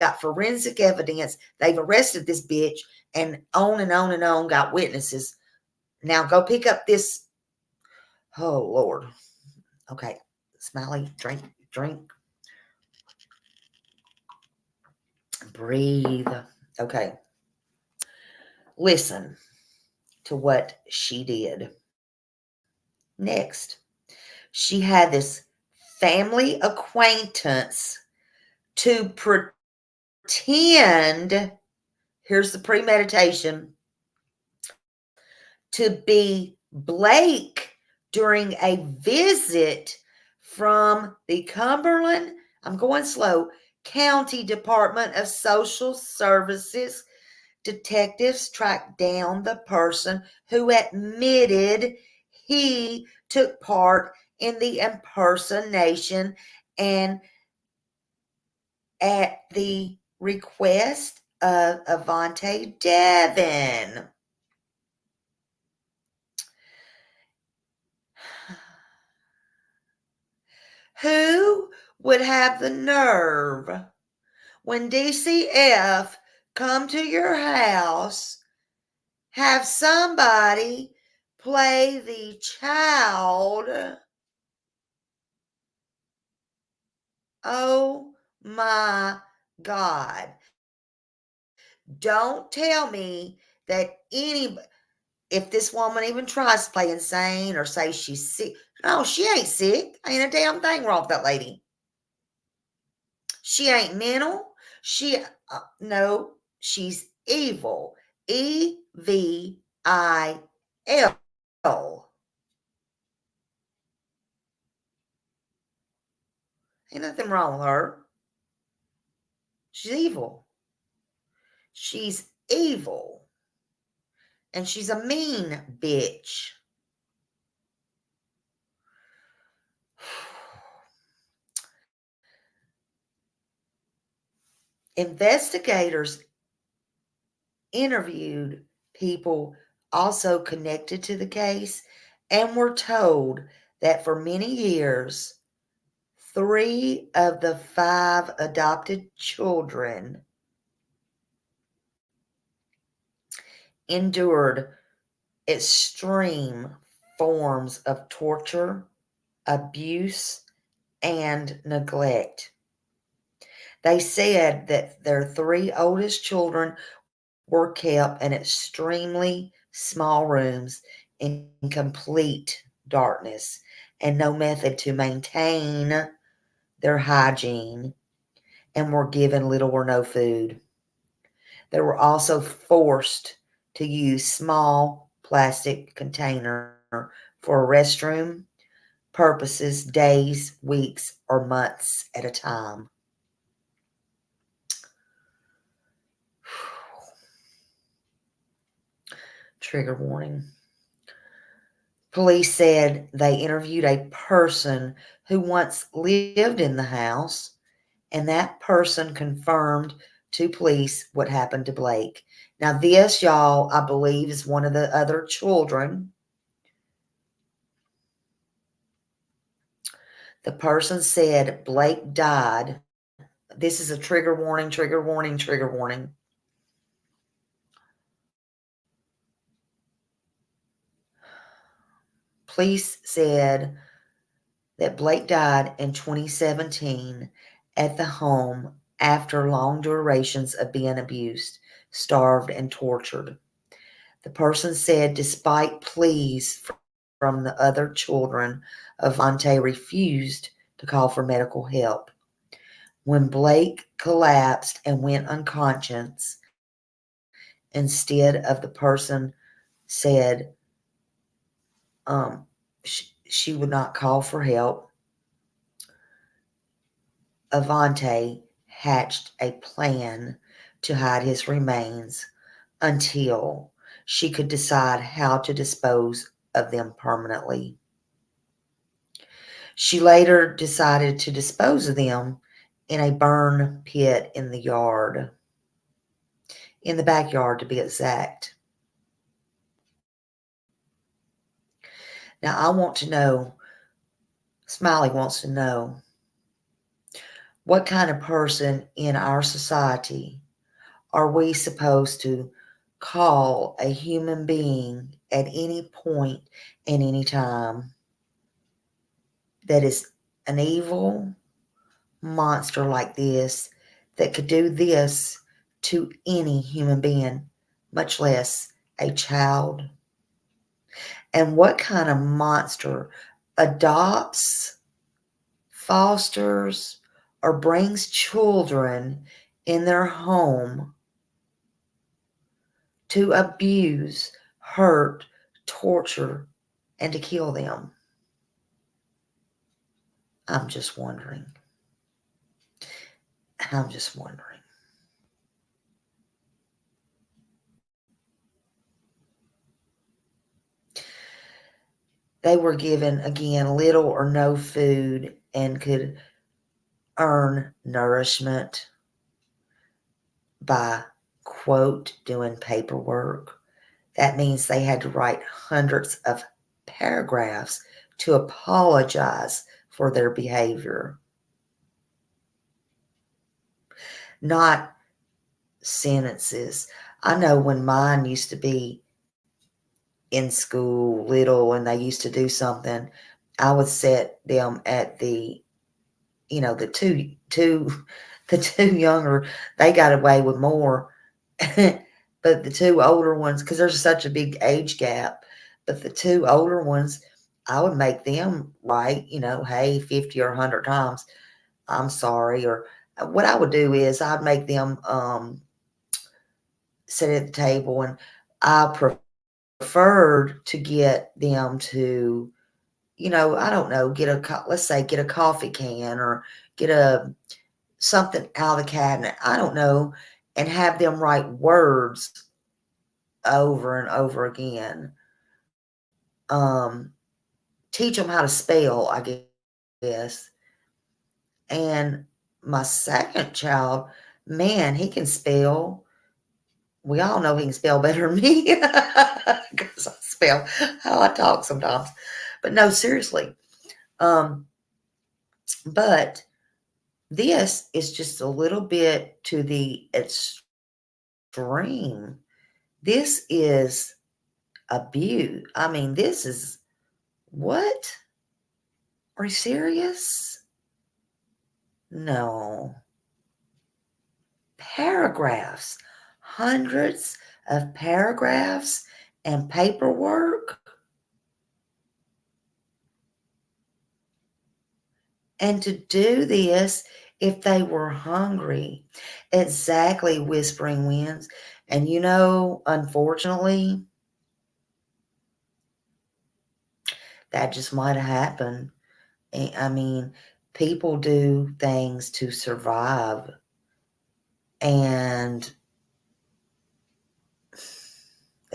got forensic evidence. They've arrested this bitch, and on and on and on, got witnesses. Now go pick up this. Oh, Lord. Okay. Smiley, drink. Breathe. Okay. Listen to what she did. Next, she had this family acquaintance to pretend, here's the premeditation, to be Blake during a visit from the Cumberland, I'm going slow, County Department of Social Services. Detectives tracked down the person who admitted he took part in the impersonation, and at the request of Avante Devon. Who would have the nerve when DCF come to your house, have somebody play the child? Oh my God. Don't tell me that if this woman even tries to play insane or say she's sick. No, she ain't sick. Ain't a damn thing wrong with that lady. She ain't mental. No, she's evil. EVIL. Ain't nothing wrong with her. She's evil. She's evil. And she's a mean bitch. Investigators interviewed people also connected to the case and were told that for many years, 3 of the 5 adopted children endured extreme forms of torture, abuse, and neglect. They said that their 3 oldest children were kept in extremely small rooms in complete darkness and no method to maintain their hygiene, and were given little or no food. They were also forced to use small plastic container for restroom purposes days, weeks, or months at a time. Trigger warning. Police said they interviewed a person who once lived in the house, and that person confirmed to police what happened to Blake. Now, this, y'all, I believe is one of the other children. The person said Blake died. This is a trigger warning, trigger warning, trigger warning. Police said that Blake died in 2017 at the home after long durations of being abused, starved, and tortured. The person said despite pleas from the other children, Avante refused to call for medical help. When Blake collapsed and went unconscious, instead of the person said she would not call for help, Avante hatched a plan to hide his remains until she could decide how to dispose of them permanently. She later decided to dispose of them in a burn pit in the yard, in the backyard to be exact. Now, I want to know, Smiley wants to know, what kind of person in our society are we supposed to call a human being at any point and any time that is an evil monster like this that could do this to any human being, much less a child? And what kind of monster adopts, fosters, or brings children in their home to abuse, hurt, torture, and to kill them? I'm just wondering. I'm just wondering. They were given, again, little or no food and could earn nourishment by, quote, doing paperwork. That means they had to write hundreds of paragraphs to apologize for their behavior. Not sentences. I know when mine used to be in school, little, and they used to do something, I would set them at the, the two younger, they got away with more. But the two older ones, because there's such a big age gap, but the two older ones, I would make them write, hey, 50 or 100 times, I'm sorry. Or what I would do is I'd make them sit at the table, and I preferred to get them to, I don't know, let's say get a coffee can or get something out of the cabinet, I don't know, and have them write words over and over again. Teach them how to spell, I guess. And my second child, man, he can spell. We all know he can spell better than me because I spell how I talk sometimes. But no, seriously. But this is just a little bit to the extreme. This is abuse. I mean, this is what? Are you serious? No. Paragraphs, hundreds of paragraphs and paperwork. And to do this if they were hungry. Exactly, Whispering Winds. And unfortunately, that just might have happened. I mean, people do things to survive. And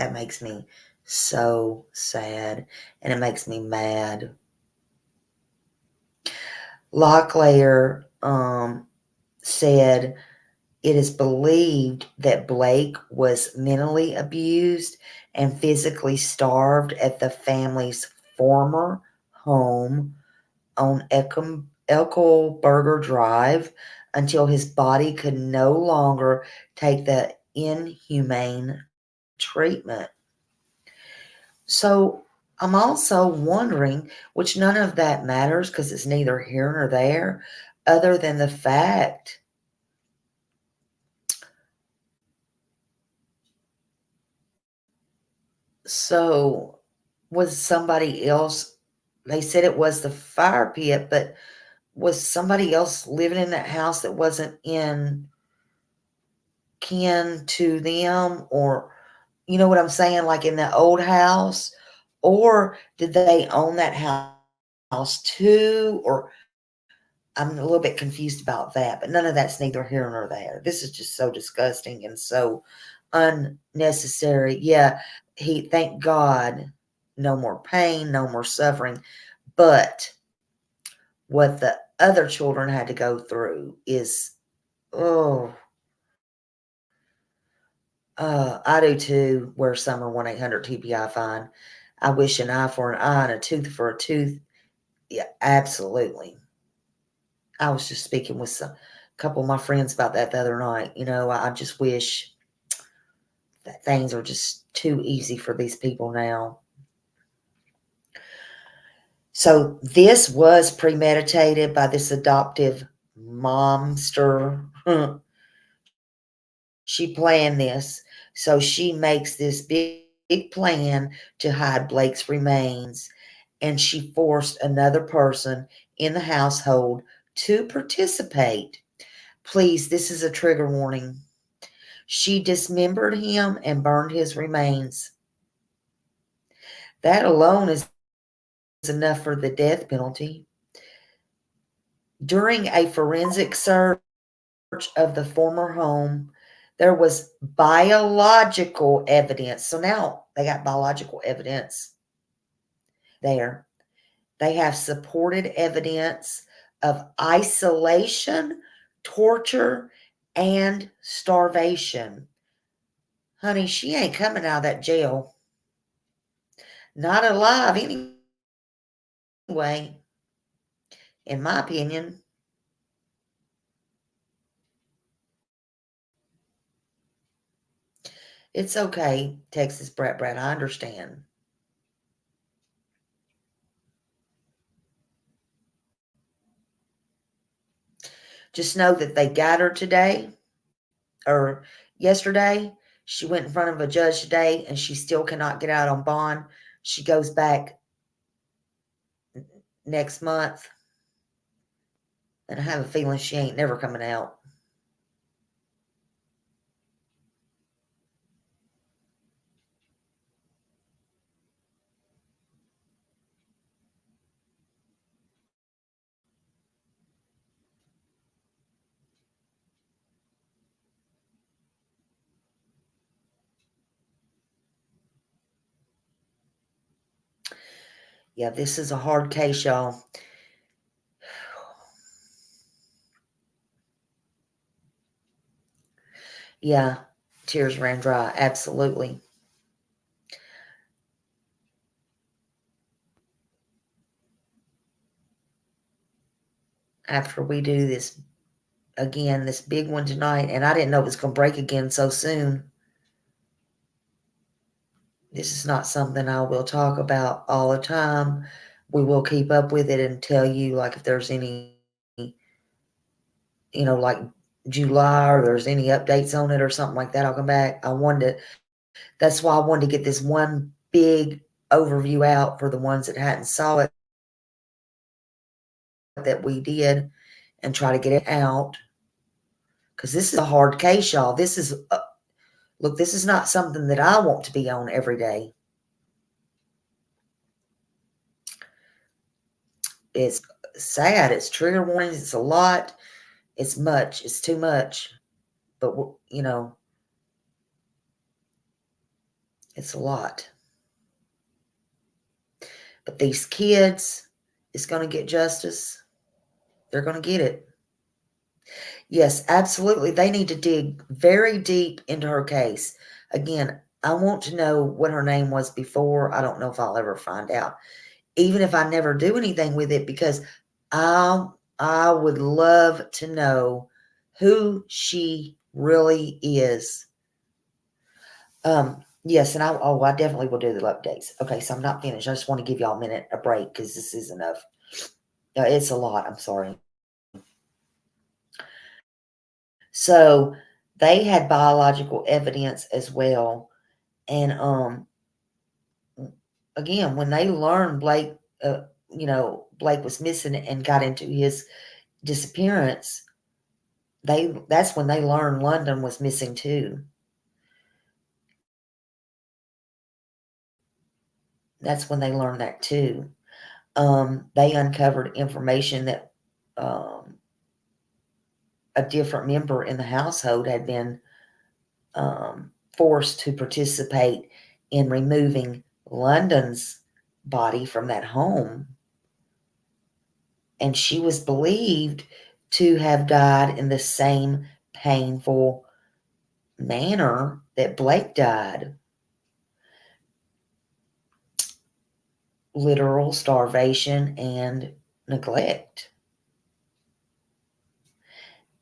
That makes me so sad, and it makes me mad. Locklear said it is believed that Blake was mentally abused and physically starved at the family's former home on Eckelberger Drive until his body could no longer take the inhumane treatment. So I'm also wondering, which none of that matters because it's neither here nor there, other than the fact so was somebody else, they said it was the fire pit, but was somebody else living in that house that wasn't in kin to them, or you know what I'm saying, like in the old house, or did they own that house too, or I'm a little bit confused about that, but none of that's neither here nor there. This is just so disgusting and so unnecessary. Yeah, thank God, no more pain, no more suffering, but what the other children had to go through is, oh, I do too. Where some are 1-800-TBI fine. I wish an eye for an eye and a tooth for a tooth. Yeah, absolutely. I was just speaking with a couple of my friends about that the other night. I just wish that things are just too easy for these people now. So this was premeditated by this adoptive momster. She planned this. So she makes this big plan to hide Blake's remains, and she forced another person in the household to participate. Please, this is a trigger warning. She dismembered him and burned his remains. That alone is enough for the death penalty. During a forensic search of the former home, there was biological evidence. So now they got biological evidence there. They have supported evidence of isolation, torture, and starvation. Honey, she ain't coming out of that jail. Not alive anyway, in my opinion. It's okay, Texas Brat. I understand. Just know that they got her today or yesterday. She went in front of a judge today and she still cannot get out on bond. She goes back next month. And I have a feeling she ain't never coming out. Yeah, this is a hard case, y'all. Yeah, tears ran dry. Absolutely. After we do this again, this big one tonight, and I didn't know it was going to break again so soon. This is not something I will talk about all the time. We will keep up with it and tell you, like, if there's any, like July or there's any updates on it or something like that, I'll come back. That's why I wanted to get this one big overview out for the ones that hadn't saw it that we did and try to get it out. Because this is a hard case, y'all. Look, this is not something that I want to be on every day. It's sad. It's trigger warnings. It's a lot. It's much. It's too much. But, It's a lot. But these kids is going to get justice. They're going to get it. Yes, absolutely. They need to dig very deep into her case. Again, I want to know what her name was before. I don't know if I'll ever find out, even if I never do anything with it, because I would love to know who she really is. Yes, and I definitely will do the updates. Okay, so I'm not finished. I just want to give y'all a break because this is enough. It's a lot. I'm sorry. So they had biological evidence as well, and again, when they learned Blake was missing and got into his disappearance, that's when they learned London was missing too. That's when they learned that too. They uncovered information that a different member in the household had been forced to participate in removing London's body from that home. And she was believed to have died in the same painful manner that Blake died. Literal starvation and neglect.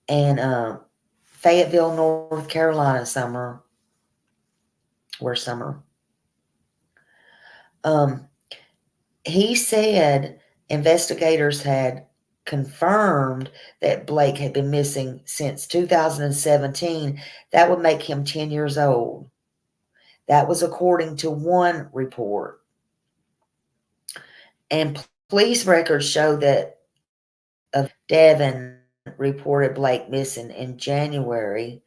And Fayetteville, North Carolina, Summer. Where's Summer? He said investigators had confirmed that Blake had been missing since 2017. That would make him 10 years old. That was according to one report. And police records show that Devon reported Blake missing in January,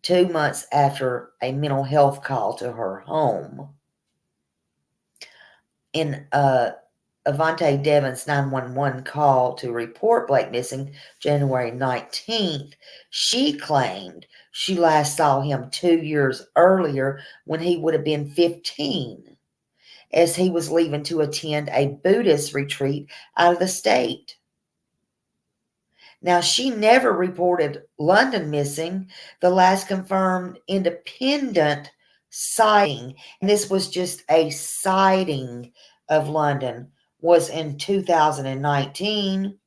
2 months after a mental health call to her home. In Avante Devon's 911 call to report Blake missing January 19th, she claimed she last saw him 2 years earlier when he would have been 15, as he was leaving to attend a Buddhist retreat out of the state. Now, she never reported London missing. The last confirmed independent sighting, and this was just a sighting of London, was in 2019.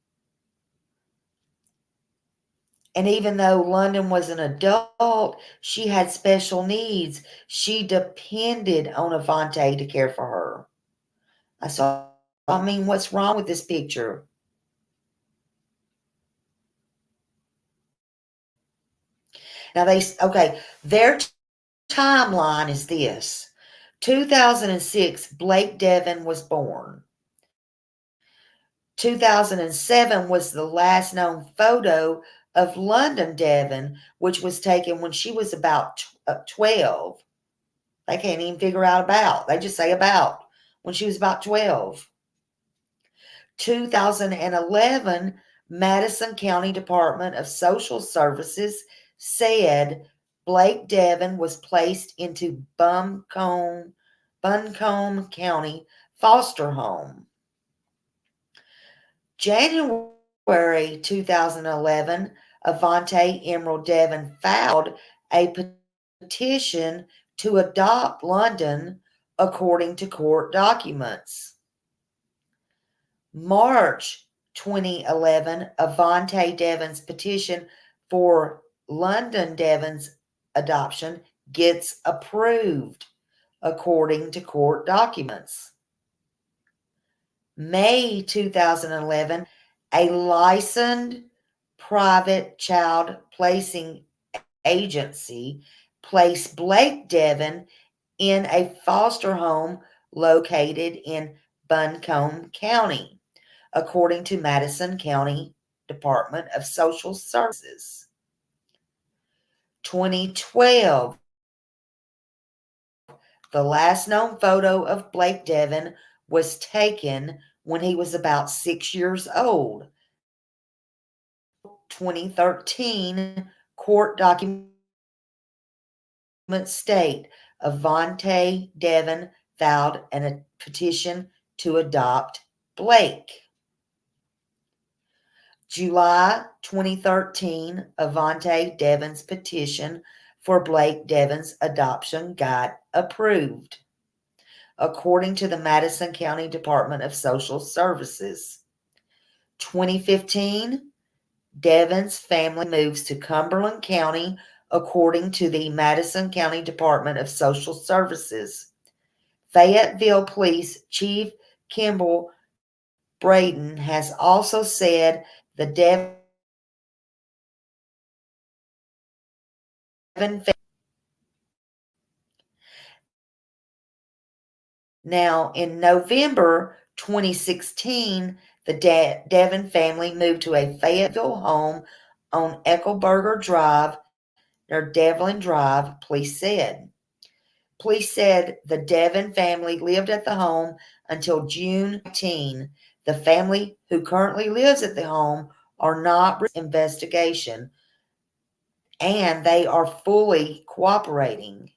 And even though London was an adult, she had special needs. She depended on Avante to care for her. What's wrong with this picture? Now their timeline is this. 2006, Blake Devon was born. 2007 was the last known photo of London Devon, which was taken when she was about 12. They can't even figure out about. They just say about when she was about 12. 2011, Madison County Department of Social Services said Blake Devon was placed into Buncombe County foster home. January 2011, Avante Emerald Devon filed a petition to adopt London according to court documents. March 2011, Avante Devon's petition for London Devon's adoption gets approved according to court documents. May 2011, a licensed private child placing agency placed Blake Devon in a foster home located in Buncombe County, according to Madison County Department of Social Services. 2012, the last known photo of Blake Devon was taken when he was about 6 years old. 2013, court documents state Avante Devon filed a petition to adopt Blake. July 2013, Avante Devon's petition for Blake Devon's adoption got approved, according to the Madison County Department of Social Services. 2015, Devon's family moves to Cumberland County, according to the Madison County Department of Social Services. Fayetteville Police Chief Kimball Braden has also said the Devon Now, in November 2016, the Devon family moved to a Fayetteville home on Eckelberger Drive near Devlin Drive, police said. Police said the Devon family lived at the home until June 19. The family who currently lives at the home are not investigation, and they are fully cooperating.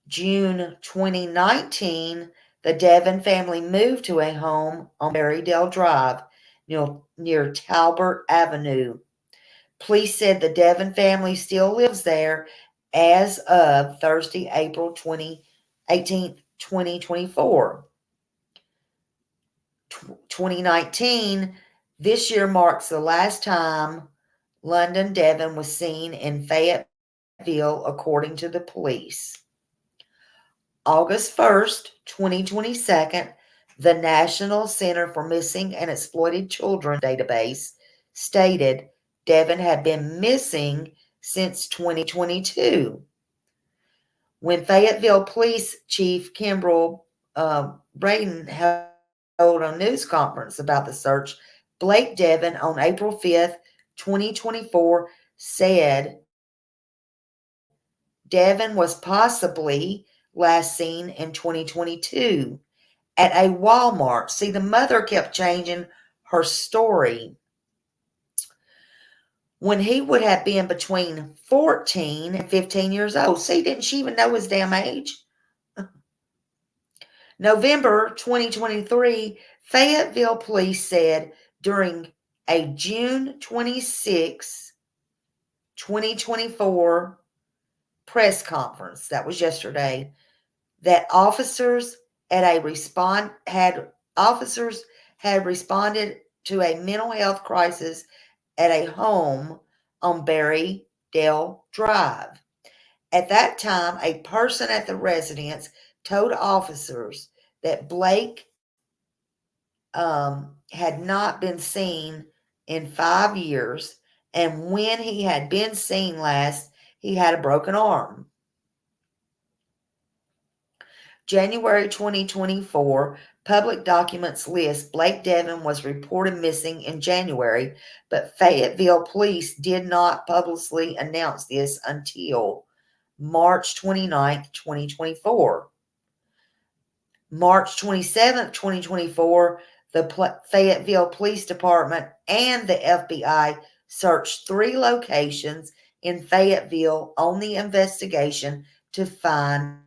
June 2019, the Devon family moved to a home on Berrydale Drive near Talbot Avenue. Police said the Devon family still lives there as of Thursday, April 18th, 2024. 2019, this year marks the last time London Devon was seen in Fayetteville, according to the police. August 1st, 2022, the National Center for Missing and Exploited Children database stated Devon had been missing since 2022. When Fayetteville Police Chief Kimball Braden held a news conference about the search, Blake Devon on April 5th, 2024 said Devon was possibly last seen in 2022 at a Walmart. See, the mother kept changing her story. When he would have been between 14 and 15 years old. See, didn't she even know his damn age? November 2023, Fayetteville police said during a June 26, 2024 press conference, that was yesterday, that officers had responded to a mental health crisis at a home on Berrydale Drive. At that time, a person at the residence told officers that Blake had not been seen in 5 years, and when he had been seen last, he had a broken arm. January 2024, public documents list Blake Devon was reported missing in January, but Fayetteville police did not publicly announce this until March 29th, 2024. March 27th, 2024, the Fayetteville Police Department and the FBI searched 3 locations in Fayetteville on the investigation to find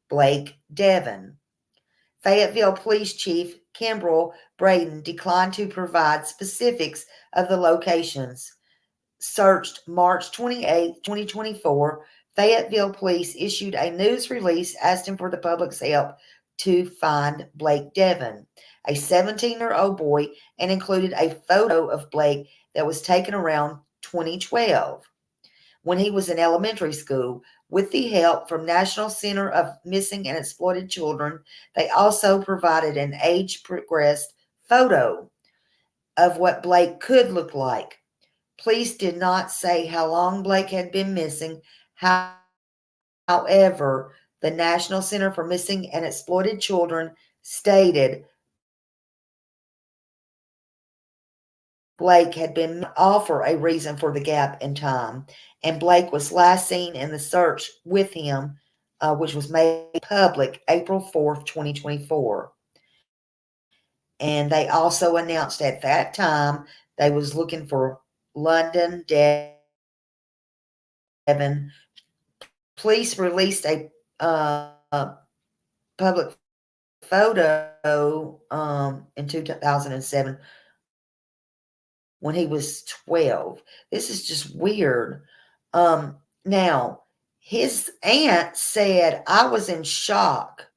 Blake Devon. Fayetteville Police Chief Kimball Braden declined to provide specifics of the locations. Searched March 28, 2024, Fayetteville Police issued a news release asking for the public's help to find Blake Devon, a 17-year-old boy, and included a photo of Blake that was taken around 2012 when he was in elementary school. With the help from National Center of Missing and Exploited Children, they also provided an age-progressed photo of what Blake could look like. Police did not say how long Blake had been missing. However, the National Center for Missing and Exploited Children stated Blake had been offer a reason for the gap in time, and Blake was last seen in the search with him, which was made public April 4th, 2024. And they also announced at that time they was looking for London Devon Police released a public photo in 2007 when he was 12. This is just weird. Now, his aunt said, I was in shock.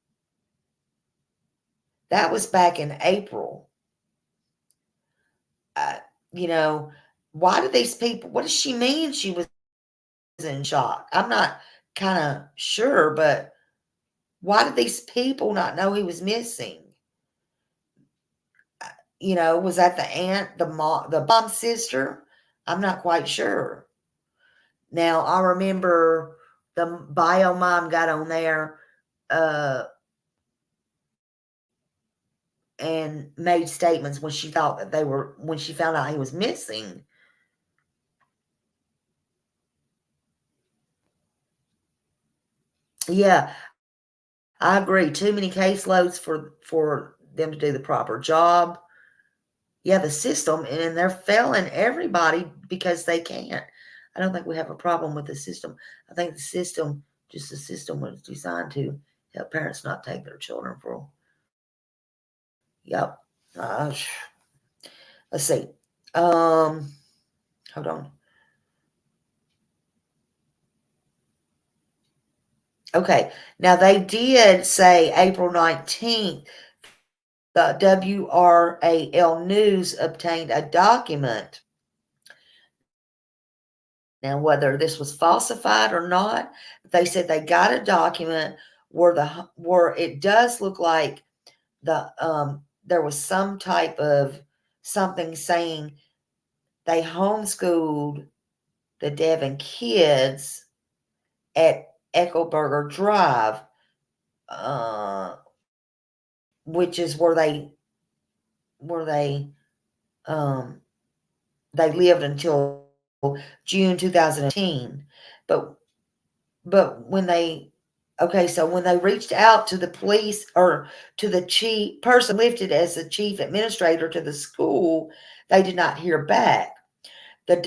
That was back in April. Uh, you know, why do these people, what does she mean she was in shock? I'm not kind of sure, but why did these people not know he was missing? Was that the aunt, the mom's sister? I'm not quite sure. Now, I remember the bio mom got on there uh, and made statements when she thought that when she found out he was missing. Yeah, I agree. Too many caseloads for them to do the proper job. Yeah, the system, and they're failing everybody because they can't. I don't think we have a problem with the system. I think the system was designed to help parents not take their children for. Yep. Uh, let's see. Hold on. Okay. Now they did say April 19th, the WRAL News obtained a document. Now, whether this was falsified or not, they said they got a document where it does look like there was some type of something saying they homeschooled the Devon kids at Eckelberger Drive, uh, which is where um, they lived until June 2018. But when they so when they reached out to the police or to the chief person lifted as the chief administrator to the school, they did not hear back. The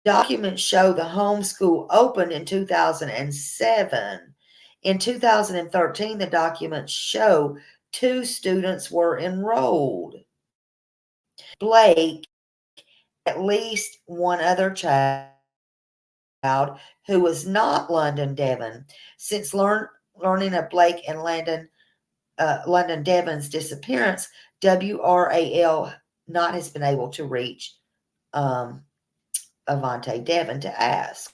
documents show the homeschool opened in 2007. In 2013, the documents show 2 students were enrolled. Blake, at least one other child who was not London Devon. Since learning of Blake and London Devon's disappearance, WRAL not has been able to reach um, Avante Devon to ask.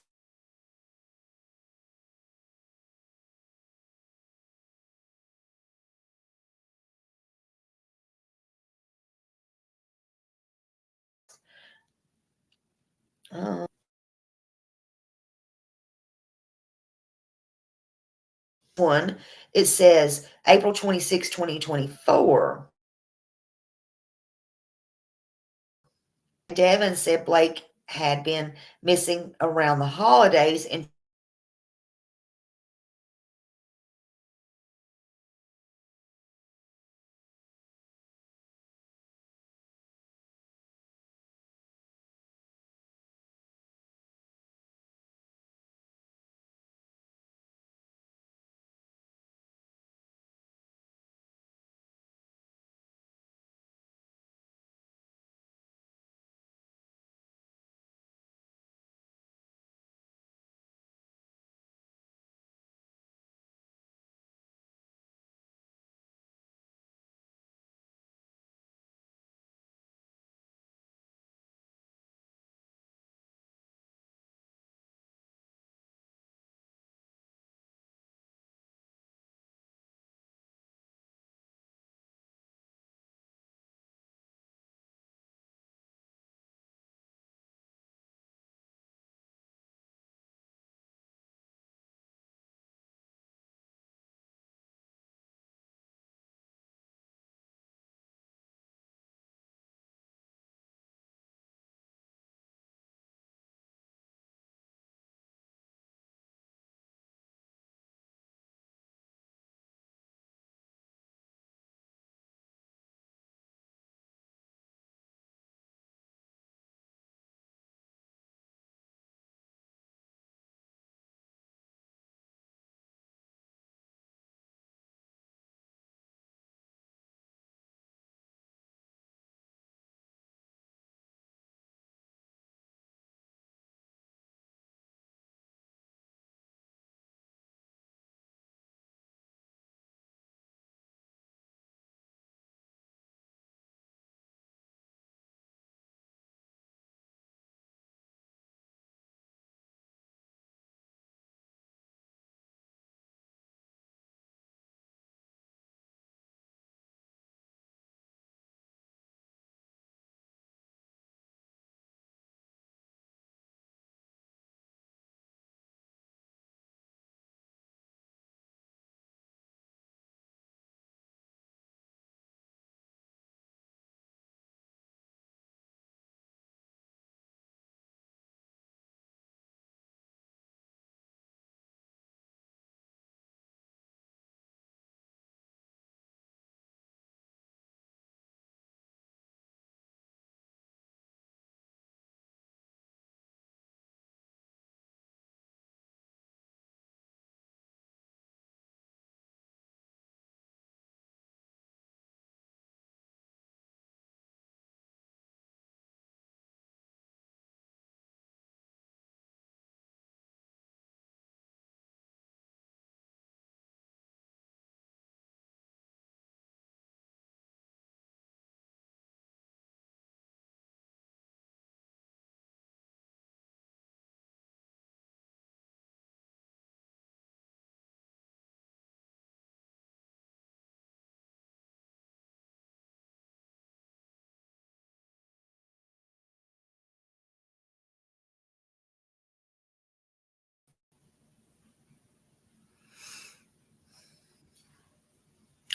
Uh, One, it says April 26, 2024. Devon said Blake had been missing around the holidays and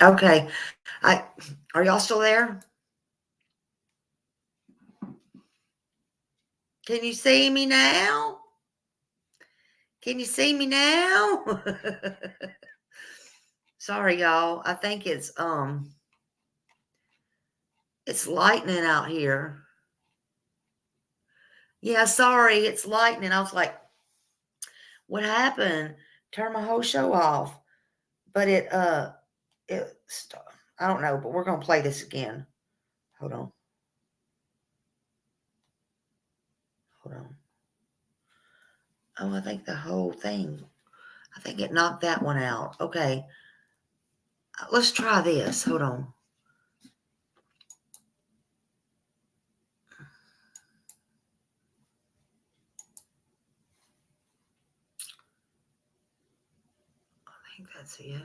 Okay. Are y'all still there? Can you see me now? Can you see me now? Sorry, y'all. I think it's lightning out here. Yeah, sorry, it's lightning. I was like, what happened? Turn my whole show off. But I don't know, but we're gonna play this again. Hold on. Hold on. Oh, I think the whole thing. I think it knocked that one out. Okay. Let's try this. Hold on. I think that's it.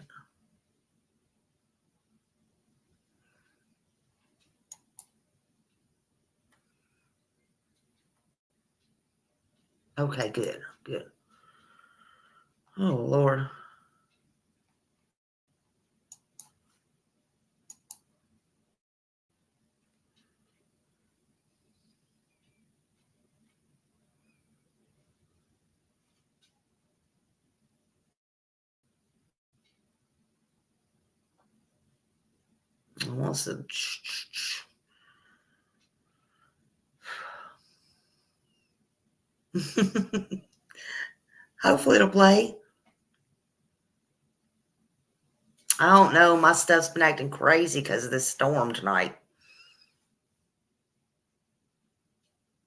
Okay, good. Good. Oh, Lord. I want some. Hopefully it'll play. I don't know. My stuff's been acting crazy because of this storm tonight.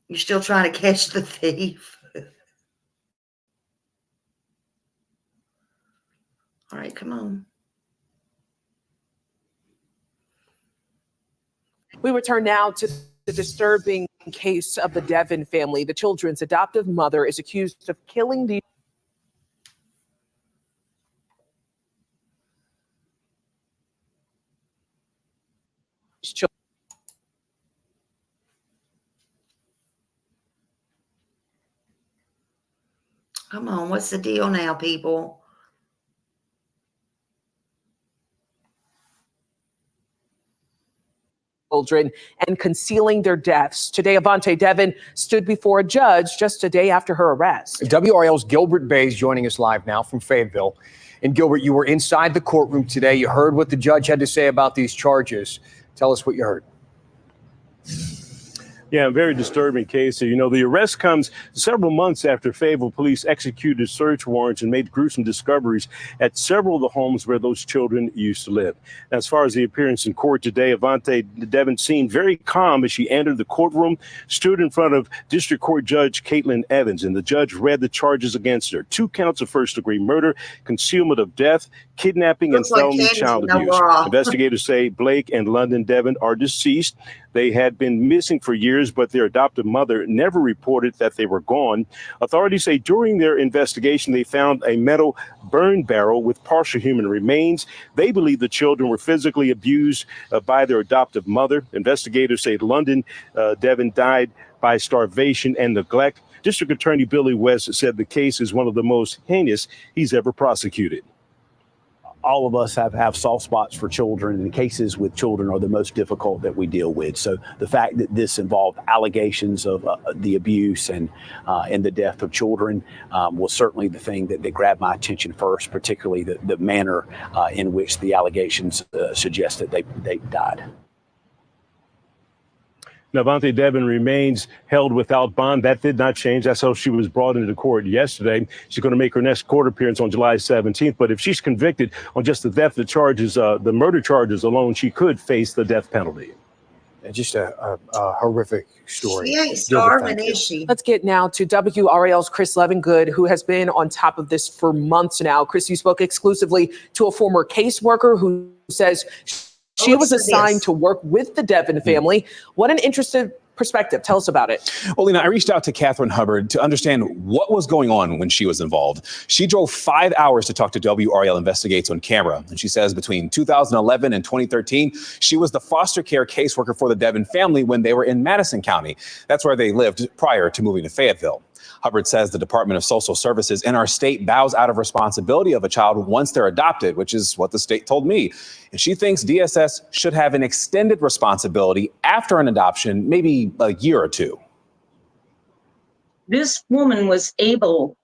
You're still trying to catch the thief? All right, come on. We return now to the disturbing case of the Devon family. The children's adoptive mother is accused of killing the children. Come on, what's the deal now, people? Children and concealing their deaths. Today, Avante Devon stood before a judge just a day after her arrest. WRL's Gilbert Bays joining us live now from Fayetteville. And Gilbert, you were inside the courtroom today. You heard what the judge had to say about these charges. Tell us what you heard. Yeah, a very disturbing case. You know, the arrest comes several months after Fayetteville police executed search warrants and made gruesome discoveries at several of the homes where those children used to live. As far as the appearance in court today, Avante Devon seemed very calm as she entered the courtroom, stood in front of District Court Judge Caitlin Evans, and the judge read the charges against her. 2 counts of first-degree murder, concealment of death, kidnapping, and felony child abuse. Investigators say Blake and London Devon are deceased. They had been missing for years, but their adoptive mother never reported that they were gone. Authorities say during their investigation, they found a metal burn barrel with partial human remains. They believe the children were physically abused by their adoptive mother. Investigators say London Devon died by starvation and neglect. District Attorney Billy West said the case is one of the most heinous he's ever prosecuted. All of us have soft spots for children, and cases with children are the most difficult that we deal with. So the fact that this involved allegations of the abuse and the death of children was certainly the thing that grabbed my attention first, particularly the manner in which the allegations suggest that they died. Now, Avante Devon remains held without bond. That did not change. That's how she was brought into court yesterday. She's going to make her next court appearance on July 17th. But if she's convicted on just the theft charges, the murder charges alone, she could face the death penalty. Just a horrific story. She ain't starving, is she? Let's get now to WRAL's Chris Levingood, who has been on top of this for months now. Chris, you spoke exclusively to a former caseworker who says she was assigned to work with the Devon family. What an interesting perspective. Tell us about it. Well, Lena, I reached out to Catherine Hubbard to understand what was going on when she was involved. She drove 5 hours to talk to WRAL Investigates on camera. And she says between 2011 and 2013, she was the foster care caseworker for the Devon family when they were in Madison County. That's where they lived prior to moving to Fayetteville. Hubbard says the Department of Social Services in our state bows out of responsibility of a child once they're adopted, which is what the state told me. And she thinks DSS should have an extended responsibility after an adoption, maybe a year or two. This woman was able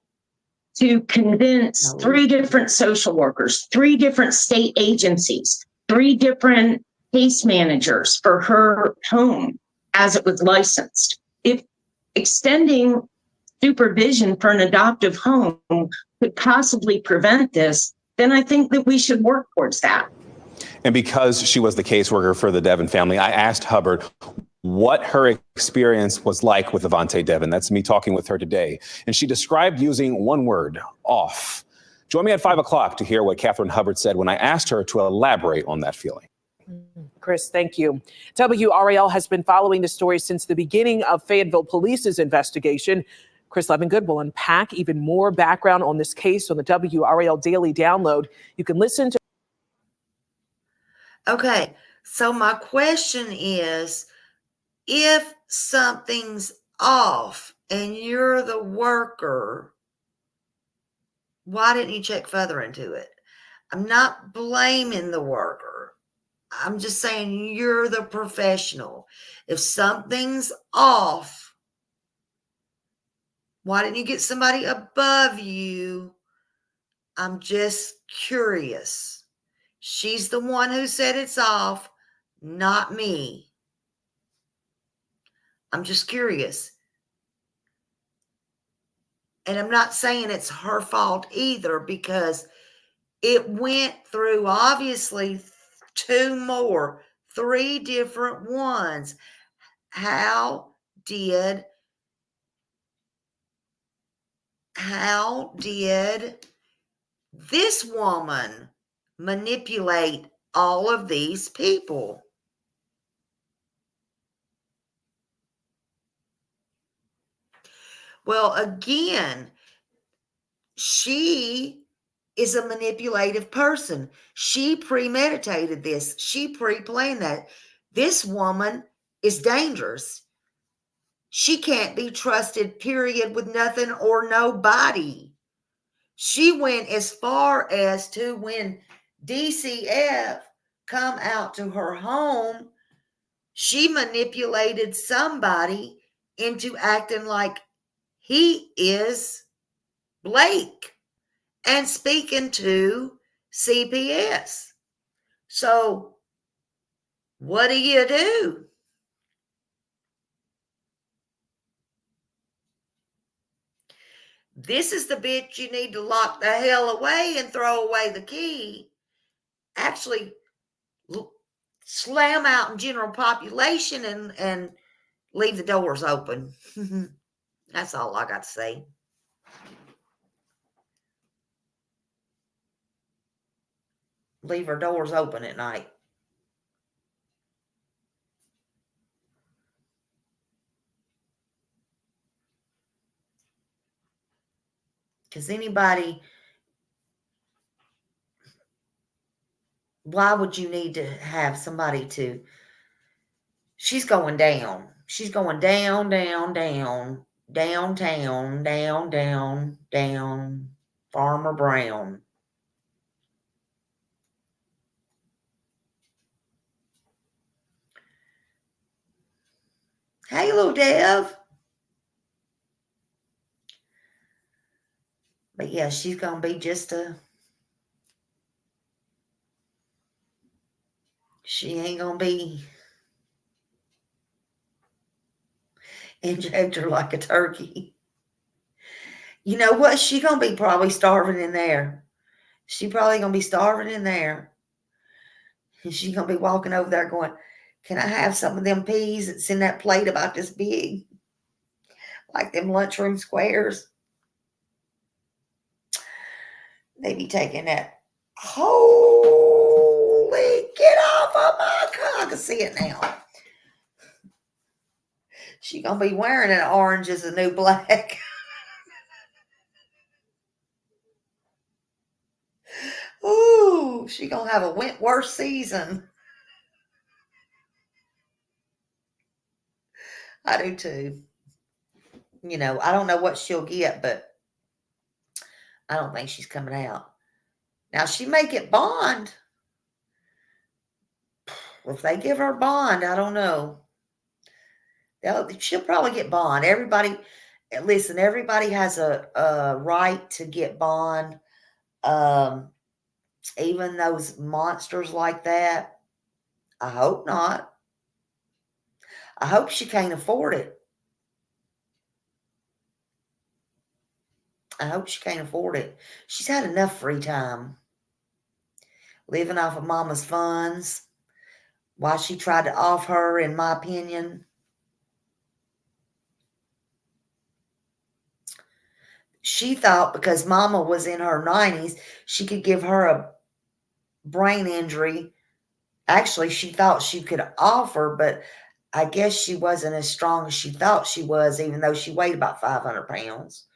to convince 3 different social workers, 3 different state agencies, 3 different case managers for her home as it was licensed. If extending supervision for an adoptive home could possibly prevent this, then I think that we should work towards that. And because she was the caseworker for the Devon family, I asked Hubbard what her experience was like with Avante Devon. That's me talking with her today. And she described using one word, off. Join me at 5 o'clock to hear what Catherine Hubbard said when I asked her to elaborate on that feeling. Chris, thank you. WRAL has been following the story since the beginning of Fayetteville Police's investigation. Chris Levingood will unpack even more background on this case on the WRAL Daily Download. You can listen to. Okay, so my question is, if something's off and you're the worker, why didn't you check further into it? I'm not blaming the worker. I'm just saying you're the professional. If something's off, why didn't you get somebody above you? I'm just curious. She's the one who said it's off, not me. I'm just curious. And I'm not saying it's her fault either, because it went through obviously 3 different ones. How did this woman manipulate all of these people? Well, again, she is a manipulative person. She premeditated this. She pre-planned that. This woman is dangerous. She can't be trusted, period, with nothing or nobody. She went as far as to, when DCF come out to her home, she manipulated somebody into acting like he is Blake and speaking to CPS. So what do? This is the bitch you need to lock the hell away and throw away the key. Actually, slam out in general population and leave the doors open. That's all I got to say. Leave her doors open at night. Because anybody, why would you need to have somebody to, she's going down. She's going down, downtown, down, Farmer Brown. Hey, little Dev. But yeah, she's going to be just she ain't going to be inject her like a turkey. You know what? She going to be probably starving in there. She probably going to be starving in there. And she's going to be walking over there going, can I have some of them peas that's in that plate about this big? Like them lunchroom squares. They be taking that. Holy, get off of my car. I can see it now. She going to be wearing an orange as a new black. Ooh, she going to have a Wentworth season. I do too. You know, I don't know what she'll get, but I don't think she's coming out. Now, she may get bond. If they give her bond, I don't know. She'll probably get bond. Everybody, listen, everybody has a right to get bond. Even those monsters like that. I hope not. I hope she can't afford it. I hope she can't afford it. She's had enough free time living off of mama's funds. Why she tried to off her, in my opinion. She thought because mama was in her 90s, she could give her a brain injury. Actually, she thought she could offer, but I guess she wasn't as strong as she thought she was, even though she weighed about 500 pounds.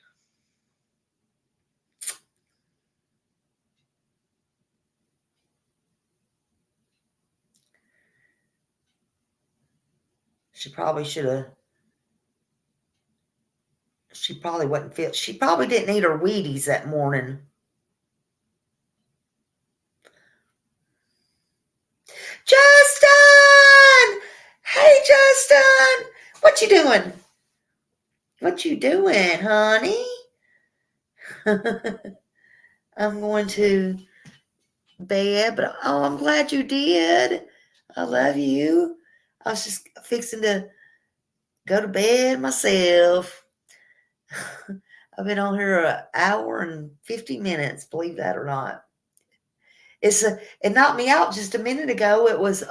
She probably should have. She probably wasn't fit. She probably didn't eat her Wheaties that morning. Justin! Hey, Justin! What you doing? What you doing, honey? I'm going to bed, but oh, I'm glad you did. I love you. I was just fixing to go to bed myself. I've been on here an hour and 50 minutes, believe that or not. It knocked me out just a minute ago. It was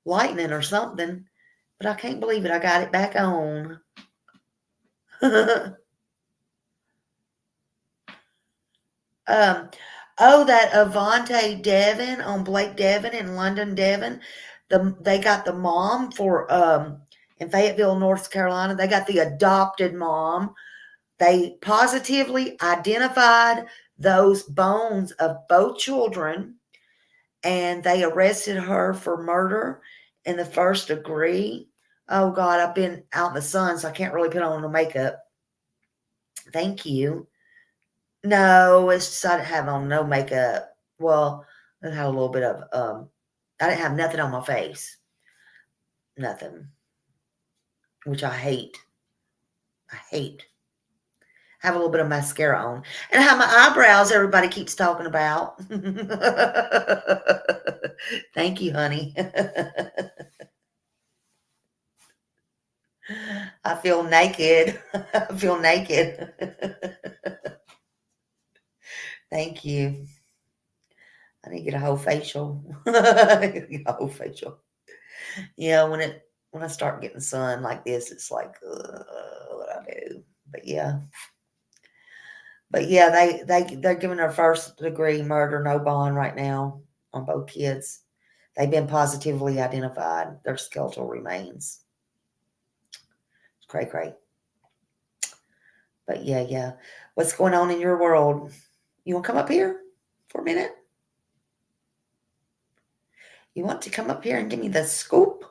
lightning or something, but I can't believe it. I got it back on. That Avante Devon on Blake Devon in London, Devon. They got the mom for in Fayetteville, North Carolina. They got the adopted mom. They positively identified those bones of both children, and they arrested her for murder in the first degree. Oh God, I've been out in the sun, so I can't really put on no makeup. Thank you. No, it's just I didn't have on no makeup. Well, I had a little bit of I didn't have nothing on my face. Nothing. Which I hate. I hate. I have a little bit of mascara on. And I have my eyebrows everybody keeps talking about. Thank you, honey. I feel naked. I feel naked. Thank you. I need to get a whole facial. Get a whole facial. Yeah, when I start getting sun like this, it's like what I do. But yeah, they're giving her first degree murder, no bond right now on both kids. They've been positively identified. Their skeletal remains. It's cray. But yeah. What's going on in your world? You want to come up here for a minute? You want to come up here and give me the scoop?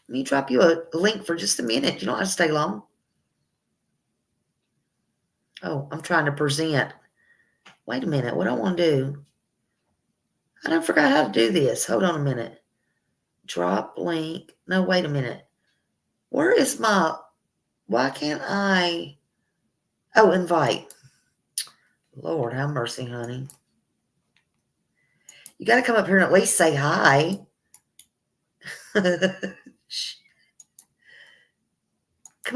Let me drop you a link for just a minute. You don't have to stay long. Oh, I'm trying to present. Wait a minute. What do I want to do? I don't forgot how to do this. Hold on a minute. Drop link. No, wait a minute. Where is my... Why can't I... Oh, invite. Lord, have mercy, honey. You got to come up here and at least say hi. Come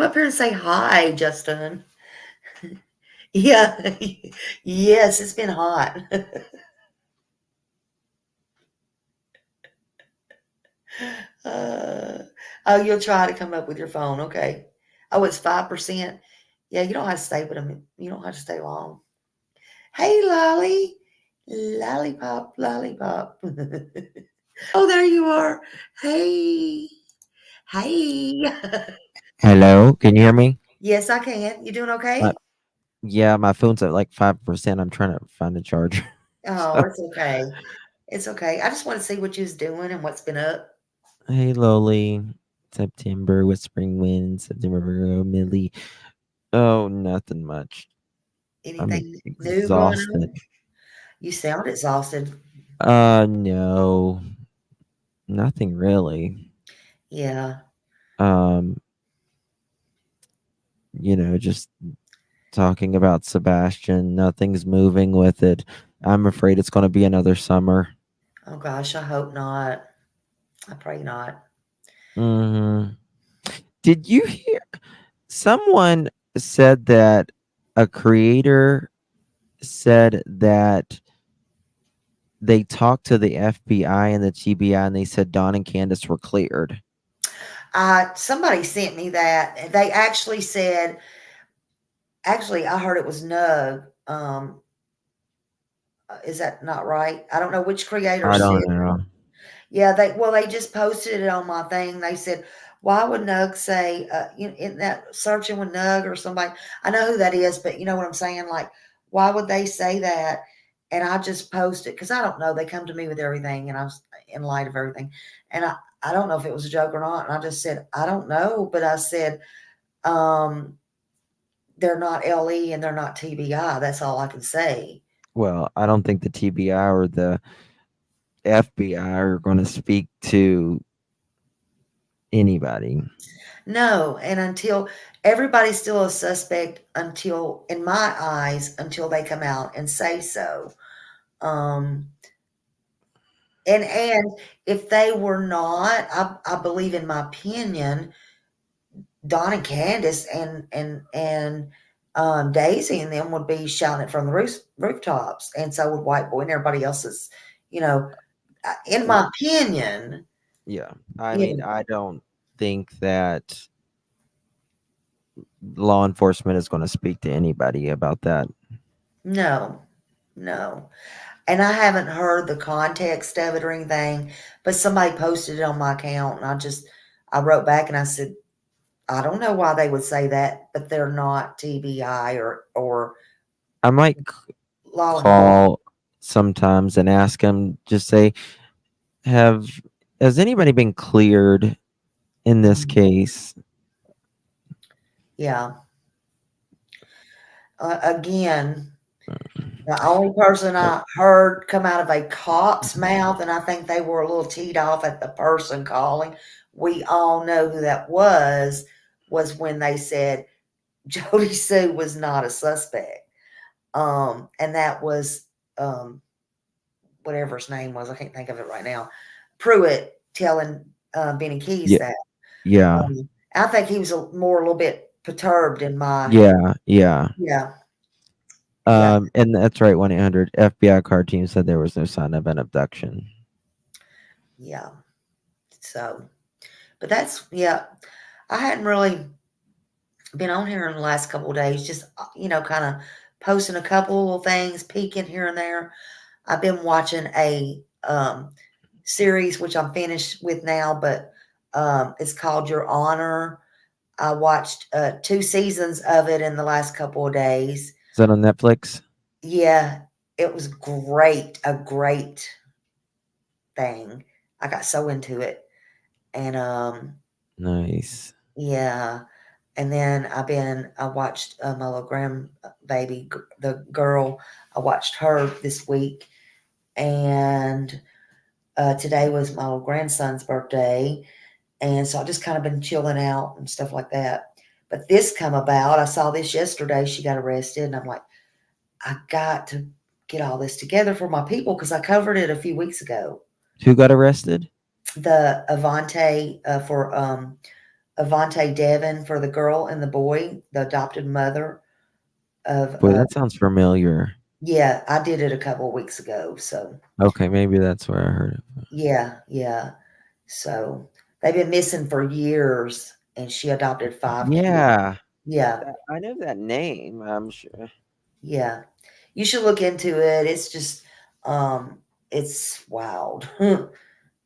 up here and say hi, Justin. Yeah. Yes, it's been hot. Oh, you'll try to come up with your phone. Okay. Oh, it's 5%. Yeah, you don't have to stay with them. You don't have to stay long. Hey, Lolly. Lollipop. Oh, there you are. Hey. Hello, can you hear me? Yes, I can. You doing okay? Yeah, my phone's at like 5%. I'm trying to find a charger. Oh, it's okay. It's okay. I just want to see what you was doing and what's been up. Hey, Loli. September, Whispering Winds, September, Virgo, Millie. Oh, nothing much. I'm Anything new going exhausted. on? You sound exhausted. No, nothing really. Yeah. Um, just talking about Sebastian. Nothing's moving with it. I'm afraid it's going to be another summer. Oh gosh, I hope not. I pray not. Hmm. Did you hear? Someone said that a creator said that they talked to the FBI and the TBI and they said Don and Candace were cleared. Somebody sent me that. They actually said, actually, I heard it was Nug. Is that not right? I don't know which creator I said. don't know. Yeah, they just posted it on my thing. They said, "Why would Nug say in that searching with Nug or somebody?" I know who that is, but you know what I'm saying? Like, why would they say that? And I just posted because I don't know. They come to me with everything, and I was in light of everything, and I don't know if it was a joke or not. And I just said I don't know, but I said they're not LE and they're not TBI. That's all I can say. Well, I don't think the TBI or the FBI are going to speak to anybody. No, and until everybody's still a suspect until, in my eyes, until they come out and say so. Um, and if they were not, I believe, in my opinion, Don and Candace and Daisy and them would be shouting it from the rooftops, and so would White Boy and everybody else's. You know, in my opinion, Yeah. I you mean, know, I don't think that law enforcement is going to speak to anybody about that. no, no. And I haven't heard the context of it or anything, but somebody posted it on my account, and I wrote back and I said, I don't know why they would say that, but they're not TBI or I might law enforcement. call sometimes and ask them, just say, have has anybody been cleared in this case? Yeah. Again, the only person I heard come out of a cop's mouth, and I think they were a little teed off at the person calling. We all know who that was when they said Jody Sue was not a suspect. And that was whatever his name was. I can't think of it right now. Pruitt telling Benny Keys Yeah. that. Yeah. I think he was a little bit perturbed in my Yeah. Yeah. yeah. Yeah. And that's right. 1-800 FBI car team said there was no sign of an abduction. Yeah. So, but that's yeah. I hadn't really been on here in the last couple of days, just kind of posting a couple little things, peeking here and there. I've been watching a series which I'm finished with now, but it's called Your Honor. I watched 2 seasons of it in the last couple of days. Is that on Netflix? Yeah, it was great, a great thing. I got so into it. And Nice. yeah, and then I watched my little grandbaby, the girl. I watched her this week, and today was my little grandson's birthday, and so I just kind of been chilling out and stuff like that. But this come about. I saw this yesterday. She got arrested, and I'm like, I got to get all this together for my people because I covered it a few weeks ago. Who got arrested? The Avante for Avante Devon, for the girl and the boy, the adopted mother of. Boy, that sounds familiar. Yeah, I did it a couple of weeks ago. So Okay, maybe that's where I heard it. yeah, yeah. So they've been missing for years, and she adopted 5 kids. Yeah, Yeah, I know that name. I'm sure. yeah. You should look into it. It's just, it's wild.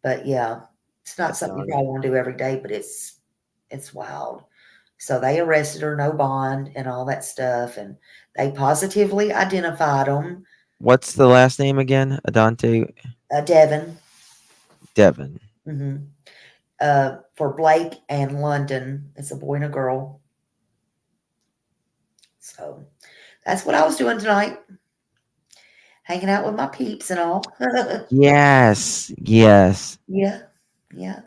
But yeah, it's not something you probably want to do every day, but it's wild. So they arrested her, no bond, and all that stuff, and they positively identified them. What's the last name again? Adante Devon. Devon. Hmm. for Blake and London. It's a boy and a girl. So that's what I was doing tonight. Hanging out with my peeps and all. Yes. Yes. Yeah. Yeah.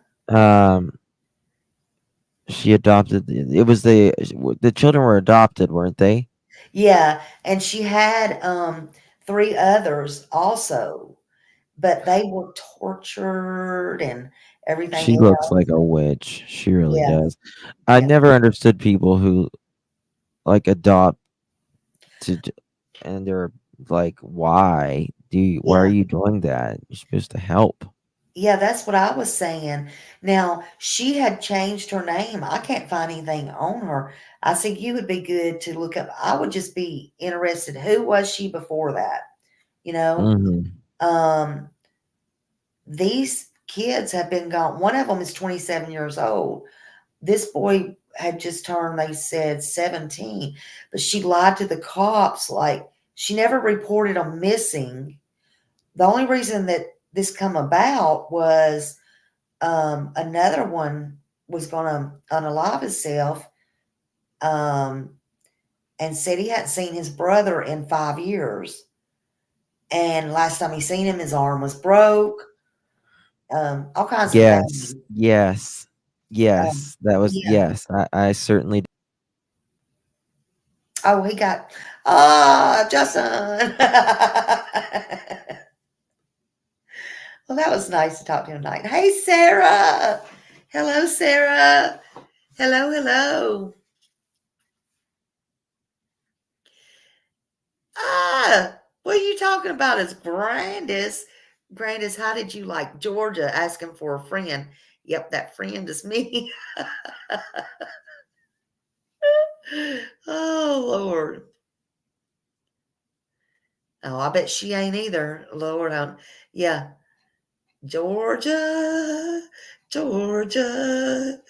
She adopted. It was the children were adopted, weren't they? Yeah. And she had 3 others also, but they were tortured and everything She looks else. like a witch. She really Yeah. does. I Yeah. never understood people who like adopt and they're like, why why are Yeah. you doing that? You're supposed to help. Yeah, that's what I was saying. Now, she had changed her name. I can't find anything on her. I think you would be good to look up. I would just be interested. Who was she before that? You know? Hmm. Um, these kids have been gone. One of them is 27 years old. This boy had just turned, they said, 17. But she lied to the cops. Like, she never reported them missing. The only reason that this come about was another one was going to unalive himself, and said he hadn't seen his brother in 5 years. And last time he seen him, his arm was broke. All kinds of Yes. things. Yes. Um, Yes. That was yeah. yes. I certainly Oh, he got Justin. Well, that was nice to talk to him tonight. Hey, Sarah. Hello, Sarah. Hello, hello. What are you talking about? As Grandis? Grandis, how did you like Georgia asking for a friend? Yep, that friend is me. Oh, Lord. Oh, I bet she ain't either. Lord, yeah. Georgia, Georgia.